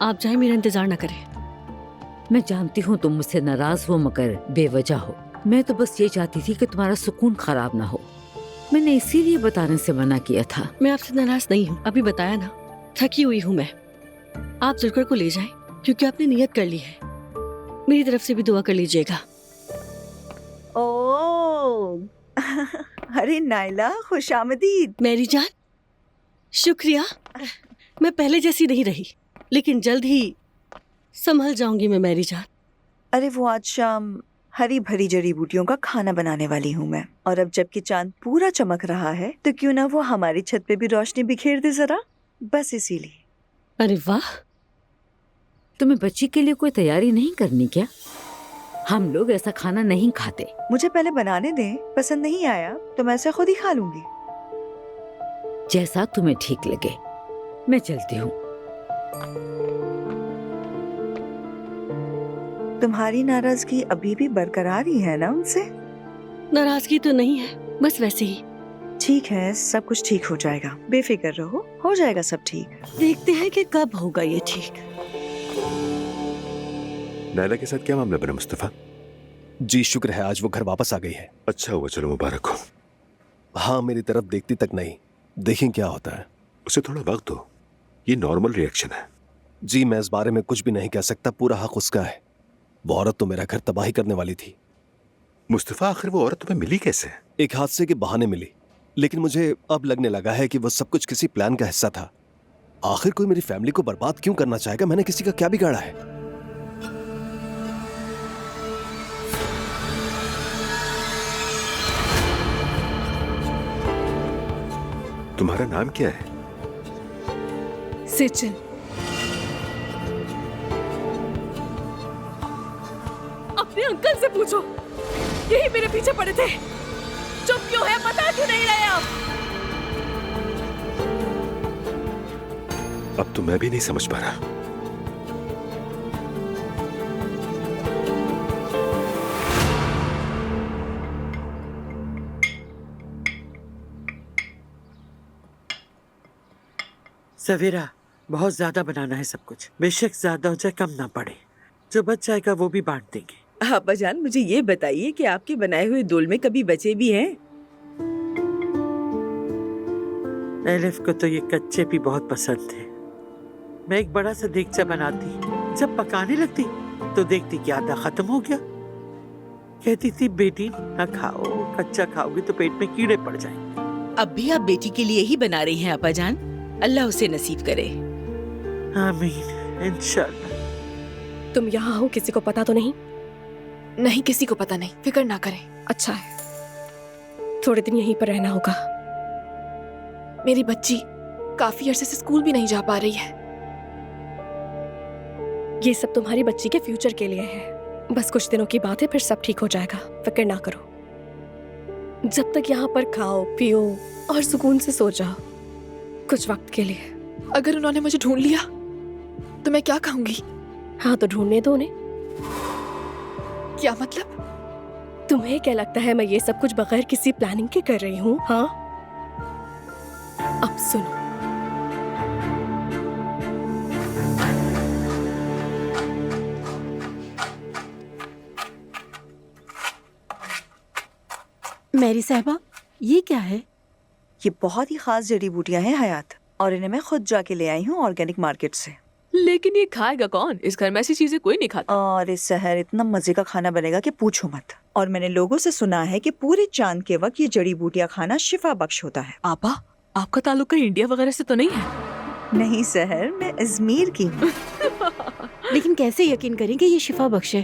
आप जाए, मेरा इंतजार न करें। मैं जानती हूँ तुम मुझसे नाराज हो, मगर बेवजह हो। मैं तो बस ये चाहती थी कि तुम्हारा सुकून खराब ना हो। मैंने इसीलिए बताने से मना किया था। मैं आपसे नाराज नहीं हूँ, अभी बताया ना, थकी हुई हूँ मैं। आप जुलकर को ले जाएं, क्योंकि आपने नियत कर ली है। मेरी तरफ से भी दुआ कर लीजिएगा। ओह अरे नायला, खुशामदीद। मेरी जान, शुक्रिया। मैं पहले जैसी नहीं रही, लेकिन जल्द ही संभल जाऊंगी मैं मेरी जान। अरे वो आज शाम हरी भरी जड़ी बूटियों का खाना बनाने वाली हूँ मैं। और अब जबकि चांद पूरा चमक रहा है तो क्यों ना वो हमारी छत पे भी रोशनी बिखेर दे जरा, बस इसीलिए। अरे वाह, तुम्हें बच्ची के लिए कोई तैयारी नहीं करनी क्या? हम लोग ऐसा खाना नहीं खाते। मुझे पहले बनाने दें, पसंद नहीं आया तो मैं इसे खुद ही खा लूंगी। जैसा तुम्हें ठीक लगे। मैं चलती हूँ। तुम्हारी नाराजगी अभी भी बरकरार ही है ना उनसे? नाराजगी तो नहीं है, बस वैसे ही। ठीक है, सब कुछ ठीक हो जाएगा, बेफिक्र रहो, हो जाएगा सब ठीक। देखते हैं कि कब होगा ये ठीक। नायला के साथ क्या मामला बना मुस्तफा? जी शुक्र है, आज वो घर वापस आ गई है। अच्छा हुआ, चलो मुबारक हो। हाँ, मेरी तरफ देखती तक नहीं, देखें क्या होता है। उसे थोड़ा वक्त दो, ये नॉर्मल रिएक्शन है। जी मैं इस बारे में कुछ भी नहीं कह सकता, पूरा हक उसका है। वो औरत तो मेरा घर तबाही करने वाली थी। मुस्तफा, आखिर वो औरत तुम्हें मिली कैसे? एक हादसे के बहाने मिली, लेकिन मुझे अब लगने लगा है कि वो सब कुछ किसी प्लान का हिस्सा था। आखिर कोई मेरी फैमिली को बर्बाद क्यों करना चाहेगा? मैंने किसी का क्या बिगाड़ा है? तुम्हारा नाम क्या है? सेजल। अपने अंकल से पूछो, यही मेरे पीछे पड़े थे। चुप क्यों है, बता क्यों नहीं रहे आप? अब तो मैं भी नहीं समझ पा रहा। सवेरा, बहुत ज्यादा बनाना है सब कुछ, बेशक ज्यादा हो जाए कम ना पड़े। जो बच जाएगा वो भी बांट देंगे। आपा जान, मुझे ये बताइए कि आपके बनाए हुए दोल में कभी बचे भी हैं? एलिफ को तो ये कच्चे भी बहुत पसंद थे। मैं एक बड़ा सा देगचा बनाती, जब पकाने लगती तो देखती कि आधा खत्म हो गया। कहती थी बेटी ना खाओ, कच्चा खाओगी तो पेट में कीड़े पड़ जाएंगे। अब भी आप बेटी के लिए ही बना रही हैं आपा जान, अल्लाह उसे नसीब करे। आमीन, इंशाल्लाह। तुम यहाँ हो, किसी को पता तो नहीं? नहीं, किसी को पता नहीं, फिक्र ना करें। अच्छा है, थोड़े दिन यहीं पर रहना होगा। मेरी बच्ची काफी अरसे से स्कूल भी नहीं जा पा रही है। ये सब तुम्हारी बच्ची के फ्यूचर के लिए है। बस कुछ दिनों की बात है, फिर सब ठीक हो जाएगा, फिक्र ना करो। जब तक यहाँ पर खाओ पियो और सुकून से सो जाओ, कुछ वक्त के लिए। अगर उन्होंने मुझे ढूंढ लिया तो मैं क्या कहूंगी? हाँ तो ढूंढने दो उन्हें। क्या मतलब? तुम्हें क्या लगता है मैं ये सब कुछ बगैर किसी प्लानिंग के कर रही हूँ? हाँ, अब सुनो। मेरी साहिबा, ये क्या है? ये बहुत ही खास जड़ी बूटियां हैं हयात, और इन्हें मैं खुद जाके ले आई हूँ ऑर्गेनिक मार्केट से। लेकिन ये खाएगा कौन? इस घर में ऐसी चीजें कोई नहीं खाता। और इस शहर इतना मजे का खाना बनेगा कि पूछो मत। और मैंने लोगों से सुना है कि पूरे चांद के वक्त ये जड़ी बूटियां खाना शिफा बख्श होता है। आपा, आपका ताल्लुक कहीं इंडिया वगैरह से तो नहीं है? नहीं सहर, मैं अजमेर की हूँ। लेकिन कैसे यकीन करें कि ये शिफा बख्श है?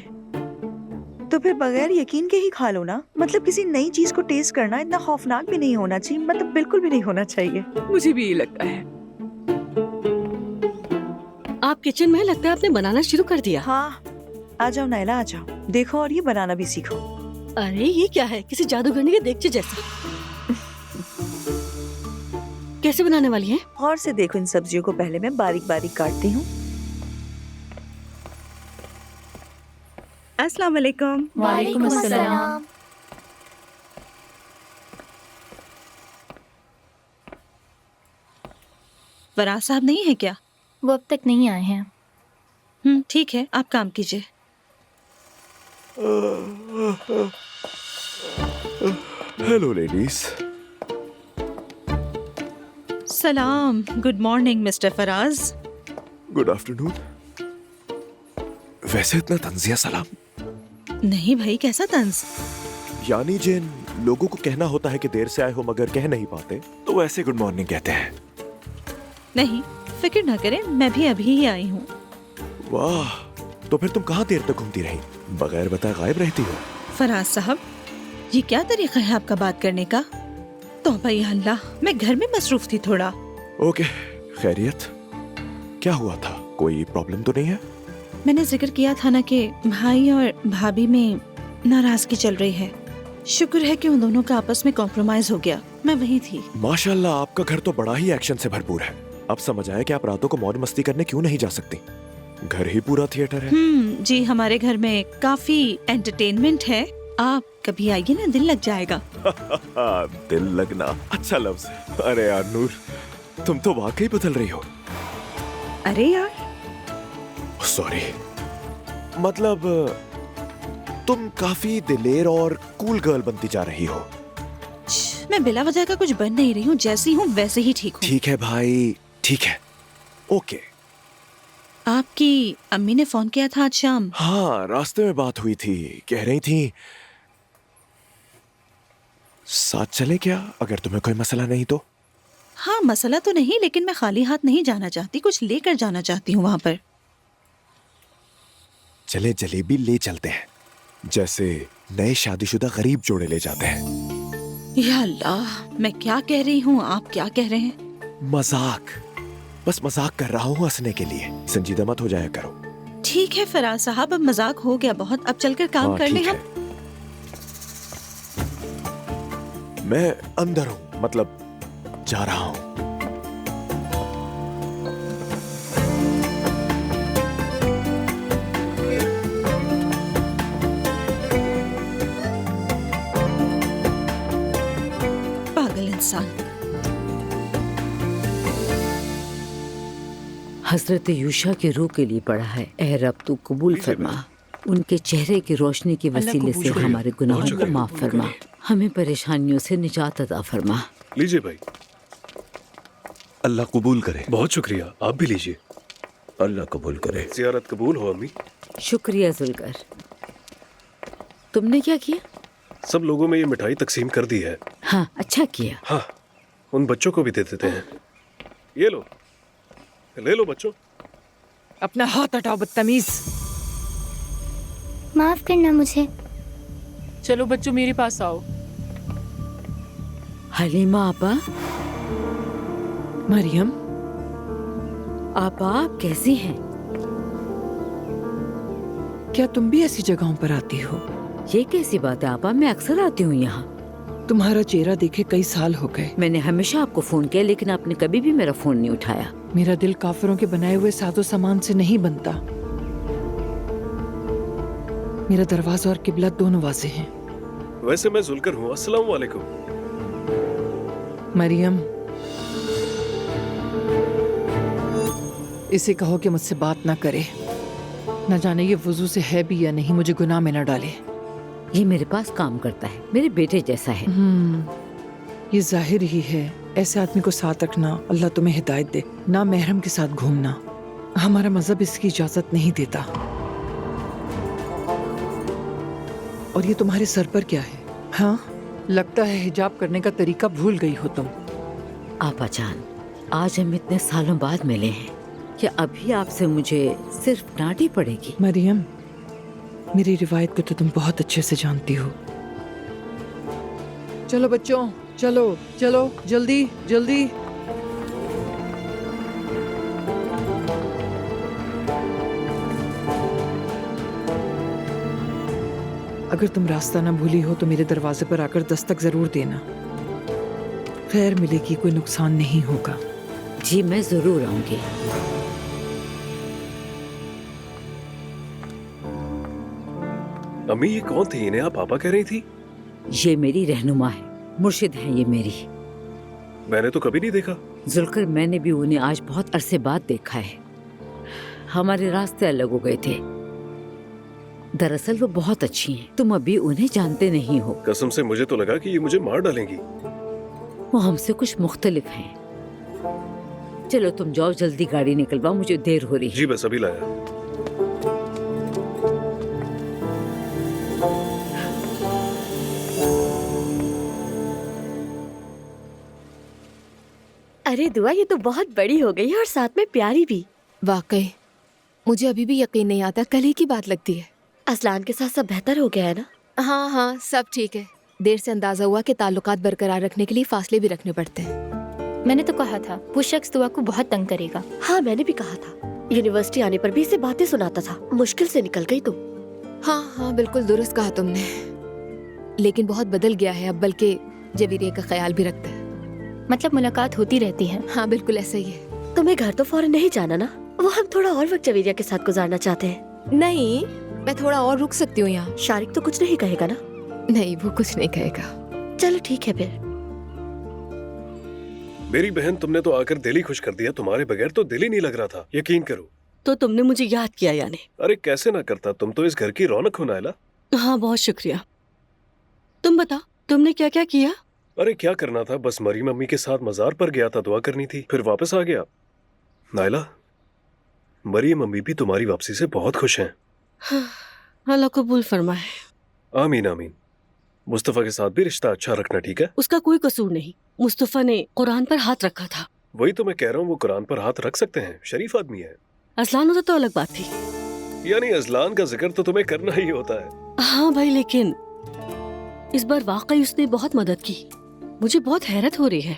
तो फिर बगैर यकीन के ही खा लो ना। मतलब किसी नई चीज को टेस्ट करना इतना खौफनाक भी नहीं होना चाहिए, मतलब बिल्कुल भी नहीं होना चाहिए। मुझे भी ये लगता है। आप किचन में, लगता है आपने बनाना शुरू कर दिया। हाँ, आ जाओ नायला, आ जाओ, देखो और ये बनाना भी सीखो। अरे ये क्या है, किसी जादूगरनी के देगचे जैसा। कैसे बनाने वाली है? और से देखो, इन सब्जियों को पहले मैं बारीक बारीक काटती हूँ। अस्सलाम वालेकुम। वालेकुम अस्सलाम। फराज साहब नहीं है क्या? वो अब तक नहीं आए हैं। ठीक है, आप काम कीजिए। Hello ladies. सलाम, good morning mister Faraz. Good afternoon. वैसे इतना तंजिया सलाम नहीं भाई, कैसा तंज? यानी जिन लोगों को कहना होता है कि देर से आए हो मगर कह नहीं पाते, तो वैसे गुड मॉर्निंग कहते हैं। नहीं, फिक्र ना करें, मैं भी अभी ही आई हूँ। वाह, तो फिर तुम कहाँ देर तक घूमती रही? बगैर बताए गायब रहती हो। फराज साहब, ये क्या तरीका है आपका बात करने का? तौबा या अल्लाह, मैं घर में मसरूफ थी थोड़ा। ओके, खैरियत? क्या हुआ था? कोई प्रॉब्लम तो नहीं है? मैंने जिक्र किया था ना कि भाई और भाभी में नाराजगी चल रही है। शुक्र है कि उन दोनों का आपस में कॉम्प्रोमाइज हो गया। मैं वही थी। माशाल्लाह, आपका घर तो बड़ा ही एक्शन से भरपूर है। अब समझ आया कि आप रातों को मौज मस्ती करने क्यों नहीं जा सकती। घर ही पूरा थिएटर है। जी, हमारे घर में काफी एंटरटेनमेंट है। आप कभी आइए ना, दिल लग जाएगा। दिल लगना अच्छा लफ्ज है। अरे यार नूर, तुम तो वाकई बदल रही हो। अरे यार, सॉरी, मतलब तुम काफी दिलेर और कूल गर्ल बनती जा रही हो। मैं बिला वजह का कुछ बन नहीं रही हूँ, जैसी हूँ वैसे ही ठीक हूँ। ठीक है भाई, ठीक है, ओके। आपकी अम्मी ने फोन किया था आज शाम? हाँ, रास्ते में बात हुई थी। कह रही थी साथ चले क्या, अगर तुम्हें कोई मसला नहीं तो। हाँ, मसला तो नहीं, लेकिन मैं खाली हाथ नहीं जाना चाहती, कुछ लेकर जाना चाहती हूँ वहाँ पर। चले जलेबी ले चलते हैं, जैसे नए शादीशुदा गरीब जोड़े ले जाते हैं। या अल्लाह, मैं क्या कह रही हूँ, आप क्या कह रहे हैं? मजाक, बस मजाक कर रहा हूँ हंसने के लिए, संजीदा मत हो जाया करो। ठीक है फराज साहब, अब मजाक हो गया बहुत, अब चलकर काम कर लें हम। मैं अंदर हूँ, मतलब जा रहा हूँ। पागल इंसान। हजरत यूशा के रूह के लिए पढ़ा है, ए रब तू कबूल फरमा, उनके चेहरे की रोशनी के वसीले से हमारे गुनाहों को माफ फरमा, हमें परेशानियों से निजात अता फरमा। लीजिए भाई। अल्लाह कबूल करे। बहुत शुक्रिया, आप भी लीजिए। अल्लाह कबूल करे। ज़ियारत कबूल हो अम्मी। शुक्रिया जुल्कर। तुमने क्या किया? सब लोगों में ये मिठाई तकसीम कर दी है। हाँ, अच्छा किया। हाँ, उन बच्चों को भी दे देते हैं। ये लो, ले लो बच्चों। अपना हाथ हटाओ बदतमीज। माफ करना मुझे। चलो बच्चों, मेरे पास आओ। हलीमा आपा। मरियम। आपा, आप कैसी हैं? क्या तुम भी ऐसी जगहों पर आती हो? ये कैसी बात है आपा, मैं अक्सर आती हूँ यहाँ। तुम्हारा चेहरा देखे कई साल हो गए। मैंने हमेशा आपको फोन किया, लेकिन आपने कभी भी मेरा फोन नहीं उठाया। मेरा दिल काफिरों के बनाए हुए साजो सामान से नहीं बनता। मेरा दरवाजा और किबला दोनों वाज़े हैं। वैसे मैं जुल्कर हूँ। अस्सलाम वालेकुम। मरियम, इसे कहो कि मुझसे बात ना करे। न जाने ये वुजू से है भी या नहीं, मुझे गुनाह में न डाले। ये मेरे पास काम करता है, मेरे बेटे जैसा है। ये जाहिर ही है, ऐसे आदमी को साथ रखना। अल्लाह तुम्हें हिदायत दे। ना महरम के साथ घूमना, हमारा मजहब इसकी इजाजत नहीं देता। और ये तुम्हारे सर पर क्या है? हाँ, लगता है हिजाब करने का तरीका भूल गई हो तुम। आपा जान, आज हम इतने सालों बाद मिले हैं, क्या अभी आपसे मुझे सिर्फ डांटी पड़ेगी? मरियम, मेरी रिवायत को तो तुम बहुत अच्छे से जानती हो। चलो बच्चों, चलो चलो, जल्दी जल्दी। अगर तुम रास्ता ना भूली हो तो मेरे दरवाजे पर आकर दस्तक जरूर देना। खैर मिलेगी, कोई नुकसान नहीं होगा। जी, मैं जरूर आऊंगी। अम्मी, ये कौन थी? इन्हें आप पापा कह रही थी? ये मेरी रहनुमा है, मुर्शिद है ये मेरी। मैंने तो कभी नहीं देखा। जुल्कर, मैंने भी उन्हें आज बहुत अरसे बाद देखा है। हमारे रास्ते अलग हो गए थे। दरअसल वो बहुत अच्छी हैं, तुम अभी उन्हें जानते नहीं हो। कसम से मुझे तो लगा कि ये मुझे मार डालेंगी। वो हमसे कुछ मुख्तलिफ हैं। चलो तुम जाओ, जल्दी गाड़ी निकलवाओ, मुझे देर हो रही है। जी बस अभी लाया। अरे दुआ, ये तो बहुत बड़ी हो गई है और साथ में प्यारी भी। वाकई मुझे अभी भी यकीन नहीं आता, कल ही की बात लगती है। असलान के साथ सब बेहतर हो गया है ना? हाँ हाँ, सब ठीक है। देर से अंदाजा हुआ कि ताल्लुकात बरकरार रखने के लिए फासले भी रखने पड़ते हैं। मैंने तो कहा था वो शख्स दुआ को बहुत तंग करेगा। हाँ, मैंने भी कहा था। यूनिवर्सिटी आने पर भी इसे बातें सुनाता था। मुश्किल से निकल गई तुम। हाँ हाँ, बिल्कुल दुरुस्त कहा तुमने। लेकिन बहुत बदल गया है अब, बल्कि जवीरिया का ख्याल भी रखता है। मतलब मुलाकात होती रहती है? हाँ बिल्कुल ऐसा ही है। तुम्हें घर तो फौरन नहीं जाना ना? वो हम थोड़ा और वक्त जवीरिया के साथ गुजारना चाहते हैं। नहीं, मैं थोड़ा और रुक सकती हूँ यहाँ। शारिक तो कुछ नहीं कहेगा ना? नहीं, वो कुछ नहीं कहेगा। चलो ठीक है फिर। मेरी बहन, तुमने तो आकर दिल ही खुश कर दिया। तुम्हारे बगैर तो दिल ही नहीं लग रहा था, यकीन करो। तो तुमने मुझे याद किया यानी? अरे कैसे ना करता, तुम तो इस घर की रौनक हो नायला। हाँ, बहुत शुक्रिया। तुम बताओ, तुमने क्या क्या किया? अरे क्या करना था, बस मरी मम्मी के साथ मजार पर गया था, दुआ करनी थी, फिर वापस आ गया। नायला, मरी मम्मी भी तुम्हारी वापसी से बहुत खुश हैं। अल्लाह कबूल फरमाए। आमीन आमीन। मुस्तफा के साथ भी रिश्ता अच्छा रखना, ठीक है? उसका कोई कसूर नहीं। मुस्तफा ने कुरान पर हाथ रखा था। वही तो मैं कह रहा हूँ, वो कुरान पर हाथ रख सकते हैं, शरीफ आदमी है। अजलान होता तो अलग बात थी। यानी अजलान का जिक्र तो तुम्हें करना ही होता है। हाँ भाई, लेकिन इस बार वाकई उसने बहुत मदद की। मुझे बहुत हैरत हो रही है।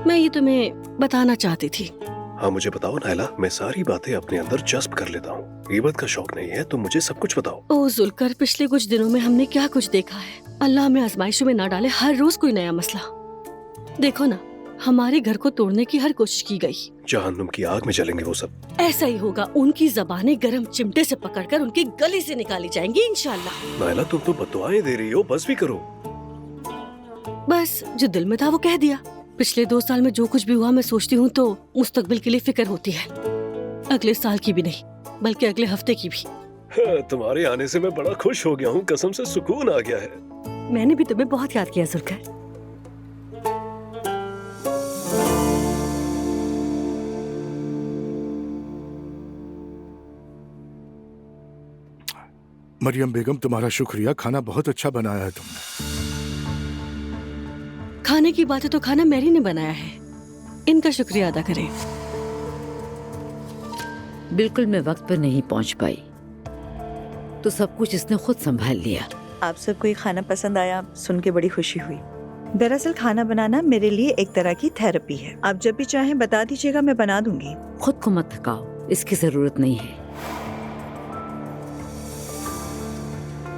मैं ये तुम्हें बताना चाहती थी। हाँ मुझे बताओ नायला, मैं सारी बातें अपने अंदर जज्ब कर लेता हूँ। गीबत का शौक नहीं है, तुम मुझे सब कुछ बताओ। ओ जुल्कर, पिछले कुछ दिनों में हमने क्या कुछ देखा है। अल्लाह हमें आजमाइशों में ना डाले, हर रोज कोई नया मसला। देखो ना, हमारे घर को तोड़ने की हर कोशिश की गई। जहन्नुम की आग में जलेंगे वो सब। ऐसा ही होगा। उनकी जबानें गरम चिमटे से पकड़कर उनके गले से निकाली जाएंगी इंशाल्लाह। नायला, तुम तो बद्दुआएं दे रही हो, बस भी करो। बस जो दिल में था वो कह दिया। पिछले 2 साल में जो कुछ भी हुआ, मैं सोचती हूँ तो मुस्तकबिल के लिए फिक्र होती है। अगले साल की भी नहीं, बल्कि अगले हफ्ते की भी। तुम्हारे आने से मैं बड़ा खुश हो गया हूँ, कसम से सुकून आ गया है। मैंने भी तुम्हें बहुत याद किया जुल्कर। मरियम बेगम, तुम्हारा शुक्रिया। खाना बहुत अच्छा बनाया है तुमने। खाने की बात है तो खाना मैरी ने बनाया है, इनका शुक्रिया अदा करें। बिल्कुल मैं वक्त पर नहीं पहुंच पाई, तो सब कुछ इसने खुद संभाल लिया। आप सबको ये खाना पसंद आया सुन के बड़ी खुशी हुई। दरअसल खाना बनाना मेरे लिए एक तरह की थेरेपी है। आप जब भी चाहें बता दीजिएगा, मैं बना दूंगी। खुद को मत थकाओ, इसकी जरूरत नहीं है।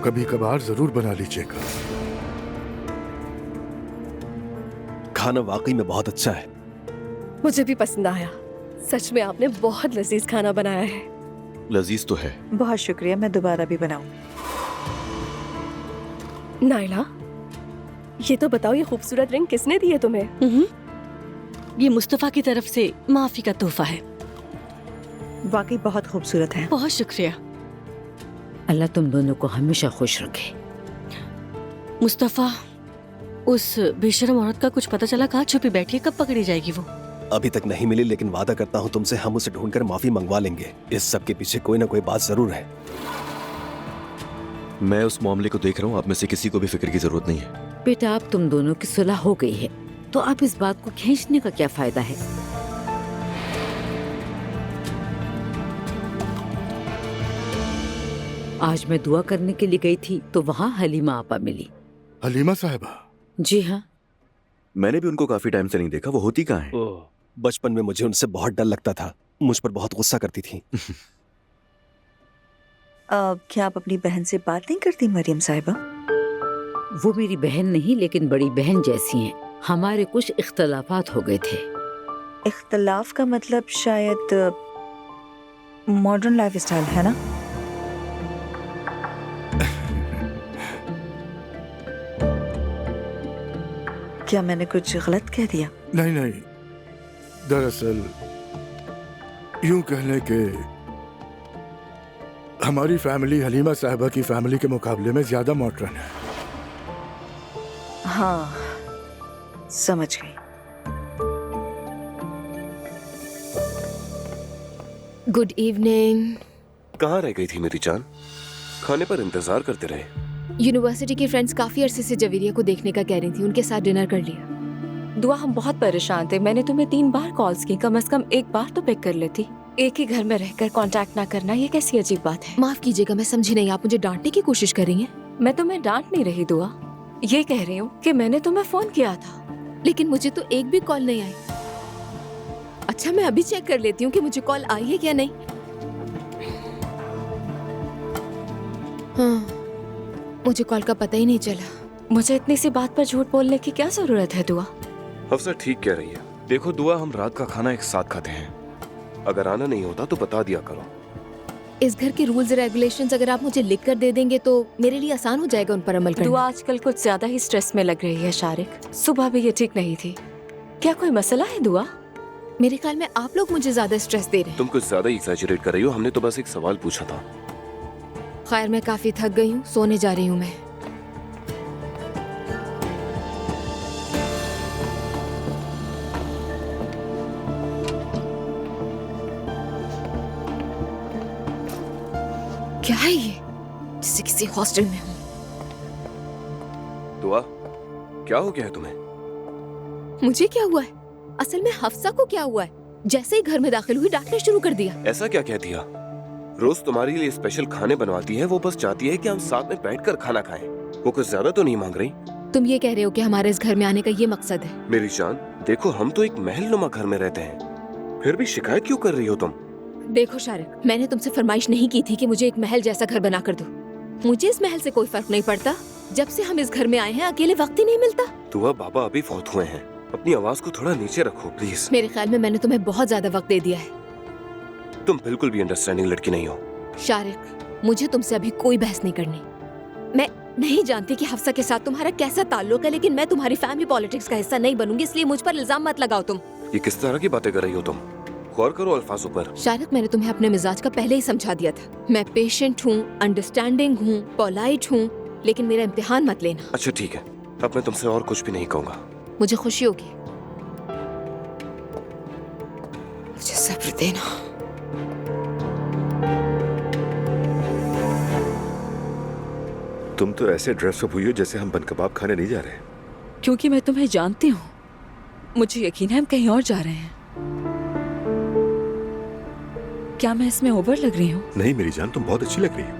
कभी कभार जरूर बना लीजिएगा। खाना वाकई में बहुत अच्छा है। मुझे भी पसंद आया। सच में आपने बहुत लजीज खाना बनाया है। लजीज तो है। बहुत शुक्रिया, मैं दोबारा भी बनाऊं। नायला, ये तो बताओ, ये खूबसूरत रिंग किसने दी है तुम्हें? ये मुस्तफा की तरफ से माफी का तोहफा है। वाकई बहुत खूबसूरत है। बहुत शुक्रिया। अल्लाह तुम दोनों को हमेशा खुश रखे। मुस्तफा, उस बेशरम औरत का कुछ पता चला? कहाँ छुपी बैठी है? कब पकड़ी जाएगी वो? अभी तक नहीं मिली, लेकिन वादा करता हूँ तुमसे, हम उसे ढूंढकर माफी मंगवा लेंगे। इस सब के पीछे कोई ना कोई बात जरूर है। मैं उस मामले को देख रहा हूँ, आप में से किसी को भी फिक्र की जरूरत नहीं है। बेटा, आप तुम दोनों की सुलह हो गई है, तो आप इस बात को खींचने का क्या फायदा है? आज मैं दुआ करने के लिए गई थी तो वहाँ हलीमा आपा मिली। हलीमा साहिबा? जी हाँ। मैंने भी उनको काफी टाइम से नहीं देखा। वो होती कहाँ है? बचपन में मुझे उनसे बहुत डर लगता था, मुझ पर बहुत गुस्सा करती थी। क्या आप अपनी बहन से बात नहीं करती मरियम साहिबा? वो मेरी बहन नहीं, लेकिन बड़ी बहन जैसी हैं। हमारे कुछ इख्तलाफात हो गए थे। इख्तलाफ का मतलब शायद मॉडर्न लाइफ स्टाइल है ना? क्या मैंने कुछ गलत कह दिया? नहीं नहीं, दरअसल यूं कह लें कि हमारी फैमिली हलीमा साहिबा की फैमिली के मुकाबले में ज्यादा मॉडर्न है। हाँ, समझ गई। Good evening. कहाँ रह गई थी मेरी जान? खाने पर इंतजार करते रहे। यूनिवर्सिटी की फ्रेंड्स काफी अरसे से जवीरिया को देखने का कह रही थी, उनके साथ डिनर कर लिया। दुआ, हम बहुत परेशान थे। मैंने तुम्हें 3 बार कॉल्स की, कम से कम एक बार तो पिक कर लेती। एक ही घर में रहकर कांटेक्ट ना करना, ये कैसी अजीब बात है। माफ कीजिएगा, मैं समझी नहीं। आप मुझे डांटने की कोशिश कर रही हैं? मैं तुम्हें डांट नहीं रही दुआ, ये कह रही हूँ कि मैंने तुम्हें फोन किया था, लेकिन मुझे तो एक भी कॉल नहीं आई। अच्छा, मैं अभी चेक कर लेती हूँ कि मुझे कॉल आई है क्या नहीं। हाँ, मुझे कॉल का पता ही नहीं चला। मुझे इतनी सी बात पर झूठ बोलने की क्या जरूरत है दुआ? हफ्सा ठीक कह रही है। देखो दुआ, हम रात का खाना एक साथ खाते हैं, अगर आना नहीं होता तो बता दिया करो। इस घर के रूल्स रेगुलेशंस अगर आप मुझे लिख कर दे देंगे तो मेरे लिए आसान हो जाएगा उन पर अमल करना। दुआ आजकल कुछ ज्यादा ही स्ट्रेस में लग रही है शारिक, सुबह भी ये ठीक नहीं थी। क्या कोई मसला है दुआ? मेरे ख्याल में आप लोग मुझे ज्यादा स्ट्रेस दे रहे हैं। तुम कुछ ज्यादा एक्सैजरेट कर रही हो, हमने तो बस एक सवाल पूछा था। खैर, मैं काफी थक गई हूँ, सोने जा रही हूँ मैं। क्या है ये? जैसे किसी हॉस्टल में हूँ। दुआ, क्या हो गया है तुम्हें? मुझे क्या हुआ है? असल में हफ्सा को क्या हुआ है? जैसे ही घर में दाखिल हुई डांटना शुरू कर दिया। ऐसा क्या कह दिया? रोज तुम्हारे लिए स्पेशल खाने बनवाती है, वो बस चाहती है कि हम साथ में बैठकर खाना खाएं। वो कुछ ज्यादा तो नहीं मांग रही? तुम ये कह रहे हो कि हमारे इस घर में आने का ये मकसद है? मेरी जान, देखो हम तो एक महल नुमा घर में रहते हैं, फिर भी शिकायत क्यों कर रही हो तुम? देखो शारिक, मैंने तुमसे फरमाइश नहीं की थी कि मुझे एक महल जैसा घर बना कर दो। मुझे इस महल से कोई फर्क नहीं पड़ता। जब से हम इस घर में आए हैं अकेले वक्त ही नहीं मिलता। दुआ, बाबा अभी फौत हुए हैं, अपनी आवाज को थोड़ा नीचे रखो प्लीज। मेरे ख्याल में मैंने तुम्हें बहुत ज्यादा वक्त दे दिया है। तुम बिल्कुल भी अंडरस्टैंडिंग लड़की नहीं हो। शारिक, मुझे तुमसे अभी कोई बहस नहीं करनी। मैं नहीं जानती कि हफ्सा के साथ तुम्हारा कैसा ताल्लुक है, लेकिन मैं तुम्हारी फैमिली पॉलिटिक्स का हिस्सा नहीं बनूंगी, इसलिए मुझ पर इल्जाम मत लगाओ तुम। ये किस तरह की बातें कर रही हो तुम? गौर करो अल्फाजों पर। शारिक, मैंने तुम्हें अपने मिजाज का पहले ही समझा दिया था। मैं पेशेंट हूँ, अंडरस्टैंडिंग हूँ, पोलाइट हूँ, लेकिन मेरा इम्तिहान मत लेना। अच्छा ठीक है, अब मैं तुमसे और कुछ भी नहीं कहूँगा। मुझे खुशी होगी। मुझे सब्र देना। तुम तो ऐसे ड्रेसअप हुई हो जैसे हम बन कबाब खाने नहीं जा रहे। क्योंकि मैं तुम्हें जानती हूँ, मुझे यकीन है हम कहीं और जा रहे हैं। क्या मैं इसमें ओवर लग रही हूँ? नहीं मेरी जान, तुम बहुत अच्छी लग रही हो।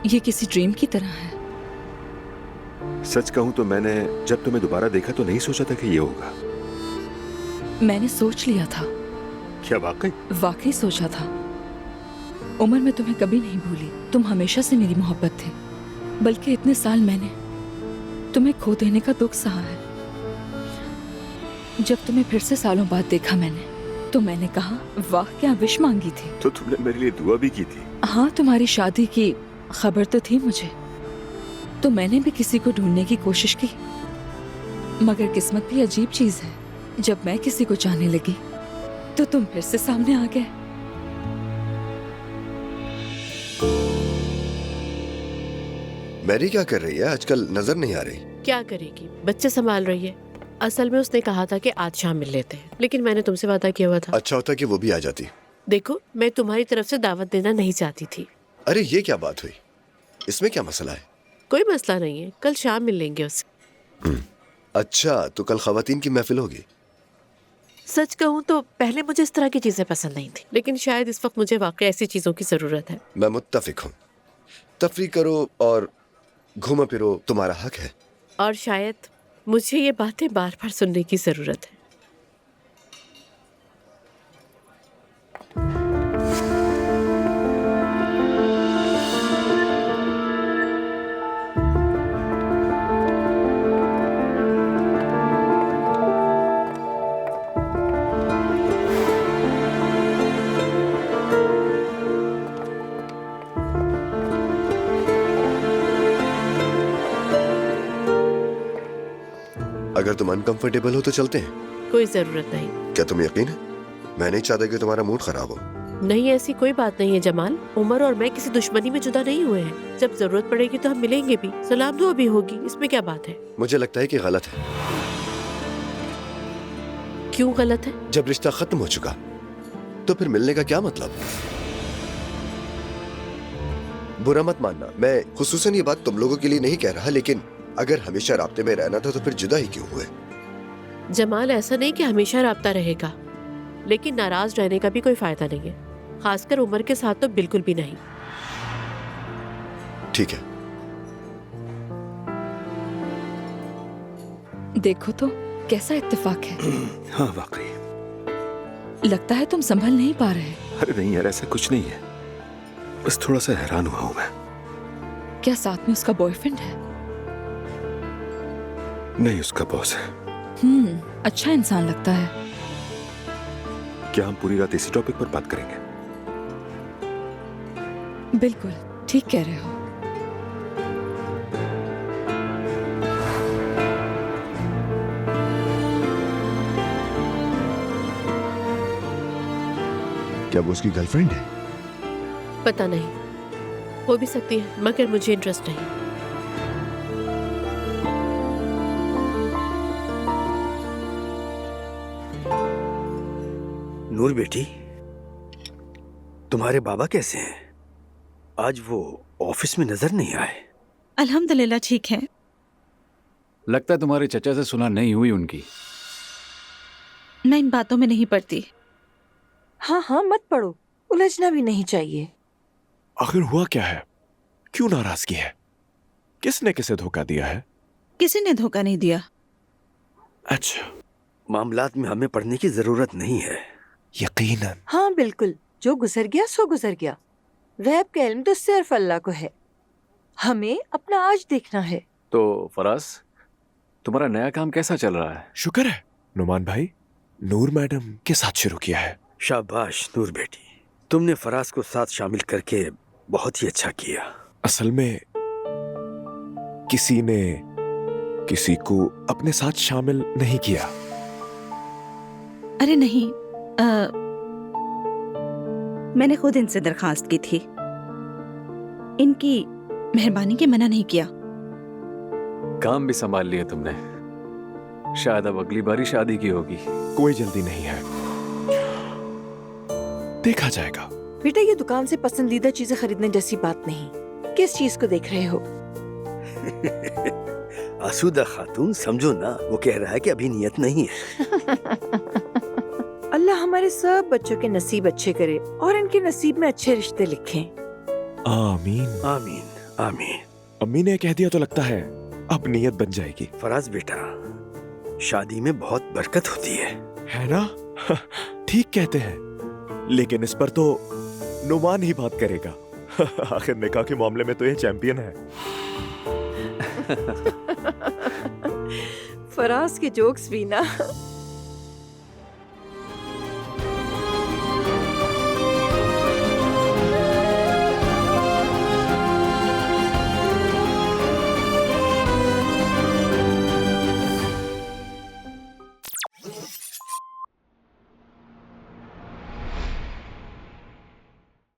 ये किसी ड्रीम की तरह है। सच कहूँ तो मैंने जब तुम्हें दोबारा देखा तो नहीं सोचा था कि ये होगा। मैंने सोच लिया था। क्या वाकई? वाकई सोचा था। उमर, मैं तुम्हें कभी नहीं भूली। तुम हमेशा से मेरी मोहब्बत थे, बल्कि इतने साल मैंने तुम्हें खो देने का दुख सहा है। जब तुम्हें फिर से सालों बाद देखा मैंने, तो मैंने कहा वाह क्या विश मांगी थी। तो तुमने मेरे लिए दुआ भी की थी? हाँ, तुम्हारी शादी की खबर तो थी मुझे, तो मैंने भी किसी को ढूंढने की कोशिश की। मगर किस्मत भी अजीब चीज है, जब मैं किसी को चाहने लगी तो तुम फिर से सामने आ गए। मैरी क्या कर रही है आजकल? नजर नहीं आ रही। क्या करेगी, बच्चे संभाल रही है। असल में उसने कहा था कि आज शाम मिल लेते हैं, लेकिन मैंने तुमसे वादा किया हुआ था। अच्छा होता कि वो भी आ जाती। देखो, मैं तुम्हारी तरफ से दावत देना नहीं चाहती थी। अरे ये क्या बात हुई? इसमें क्या मसला है? कोई मसला नहीं है, कल शाम मिल लेंगे उससे। अच्छा, तो कल खवातीन की महफिल होगी? सच कहूँ तो पहले मुझे इस तरह की चीजें पसंद नहीं थी, लेकिन शायद इस वक्त मुझे वाकई ऐसी चीजों की जरूरत है। मैं मुत्तफिक हूँ। तफरी करो और घूमो फिरो, तुम्हारा हक है। और शायद मुझे ये बातें बार बार सुनने की जरूरत है। अगर तुम अनकंफर्टेबल हो तो चलते हैं। कोई जरूरत नहीं। क्या तुम्हें यकीन है? मैं नहीं चाहता कि तुम्हारा मूड खराब हो। नहीं, ऐसी कोई बात नहीं है जमाल। उमर और मैं किसी दुश्मनी में जुदा नहीं हुए हैं। जब जरूरत पड़ेगी तो हम मिलेंगे भी, सलाम दुआ भी होगी, इसमें क्या बात है? मुझे लगता है कि गलत है। क्यों गलत है? जब रिश्ता खत्म हो चुका तो फिर मिलने का क्या मतलब? बुरा मत मानना, मैं खुसूसन ये बात तुम लोगों के लिए नहीं कह रहा, लेकिन अगर हमेशा राब्ते में रहना था तो फिर जुदा ही क्यों हुए? जमाल, ऐसा नहीं कि हमेशा राब्ता रहेगा, लेकिन नाराज रहने का भी कोई फायदा नहीं है, खासकर उमर के साथ तो बिल्कुल भी नहीं। ठीक है, देखो तो कैसा इत्तेफाक है। हाँ वाकई। लगता है तुम संभल नहीं पा रहे। अरे नहीं यार, ऐसा कुछ नहीं है, बस थोड़ा सा हैरान हुआ हूं मैं। क्या साथ में उसका बॉयफ्रेंड है? नहीं, उसका बॉस है। अच्छा इंसान लगता है। क्या हम पूरी रात इसी टॉपिक पर बात करेंगे? बिल्कुल ठीक कह रहे हो। क्या वो उसकी गर्लफ्रेंड है? पता नहीं, हो भी सकती है, मगर मुझे इंटरेस्ट नहीं। नूर बेटी, तुम्हारे बाबा कैसे हैं? आज वो ऑफिस में नजर नहीं आए। अल्हम्दुलिल्लाह ठीक है। लगता है तुम्हारे चचा से सुना नहीं हुई उनकी। मैं इन बातों में नहीं पड़ती। हाँ हाँ मत पढ़ो, उलझना भी नहीं चाहिए। आखिर हुआ क्या है? क्यों नाराजगी है? किसने किसे धोखा दिया है? किसी ने धोखा नहीं दिया। अच्छा, मामलात में हमें पढ़ने की जरूरत नहीं है। यकीनन। हाँ बिल्कुल, जो गुजर गया सो गुजर गया। गैब का इल्म तो सिर्फ अल्लाह को है, हमें अपना आज देखना है। तो फराज, तुम्हारा नया काम कैसा चल रहा है? शुक्र है नुमान भाई, नूर मैडम के साथ शुरू किया है। शाबाश नूर बेटी, तुमने फराज को साथ शामिल करके बहुत ही अच्छा किया। असल में किसी ने किसी को अपने साथ शामिल नहीं किया। अरे नहीं, मैंने खुद इनसे दरखास्त की थी। इनकी मेहरबानी के मना नहीं किया। काम भी संभाल लिया तुमने। शायद अब अगली बारी शादी की होगी। कोई जल्दी नहीं है, देखा जाएगा। बेटा ये दुकान से पसंदीदा चीजें खरीदने जैसी बात नहीं। किस चीज को देख रहे हो? आसूदा खातून समझो ना, वो कह रहा है कि अभी नियत नहीं है। अल्लाह हमारे सब बच्चों के नसीब अच्छे करे और इनके नसीब में अच्छे रिश्ते लिखें। आमीन आमीन आमीन। अम्मी ने कह दिया तो लगता है अब नियत बन जाएगी। फराज बेटा, शादी में बहुत बरकत होती है ना? ठीक कहते हैं, लेकिन इस पर तो नुमान ही बात करेगा। आखिर निकाह के मामले में तो ये चैंपियन है। फराज के जोक्स भी ना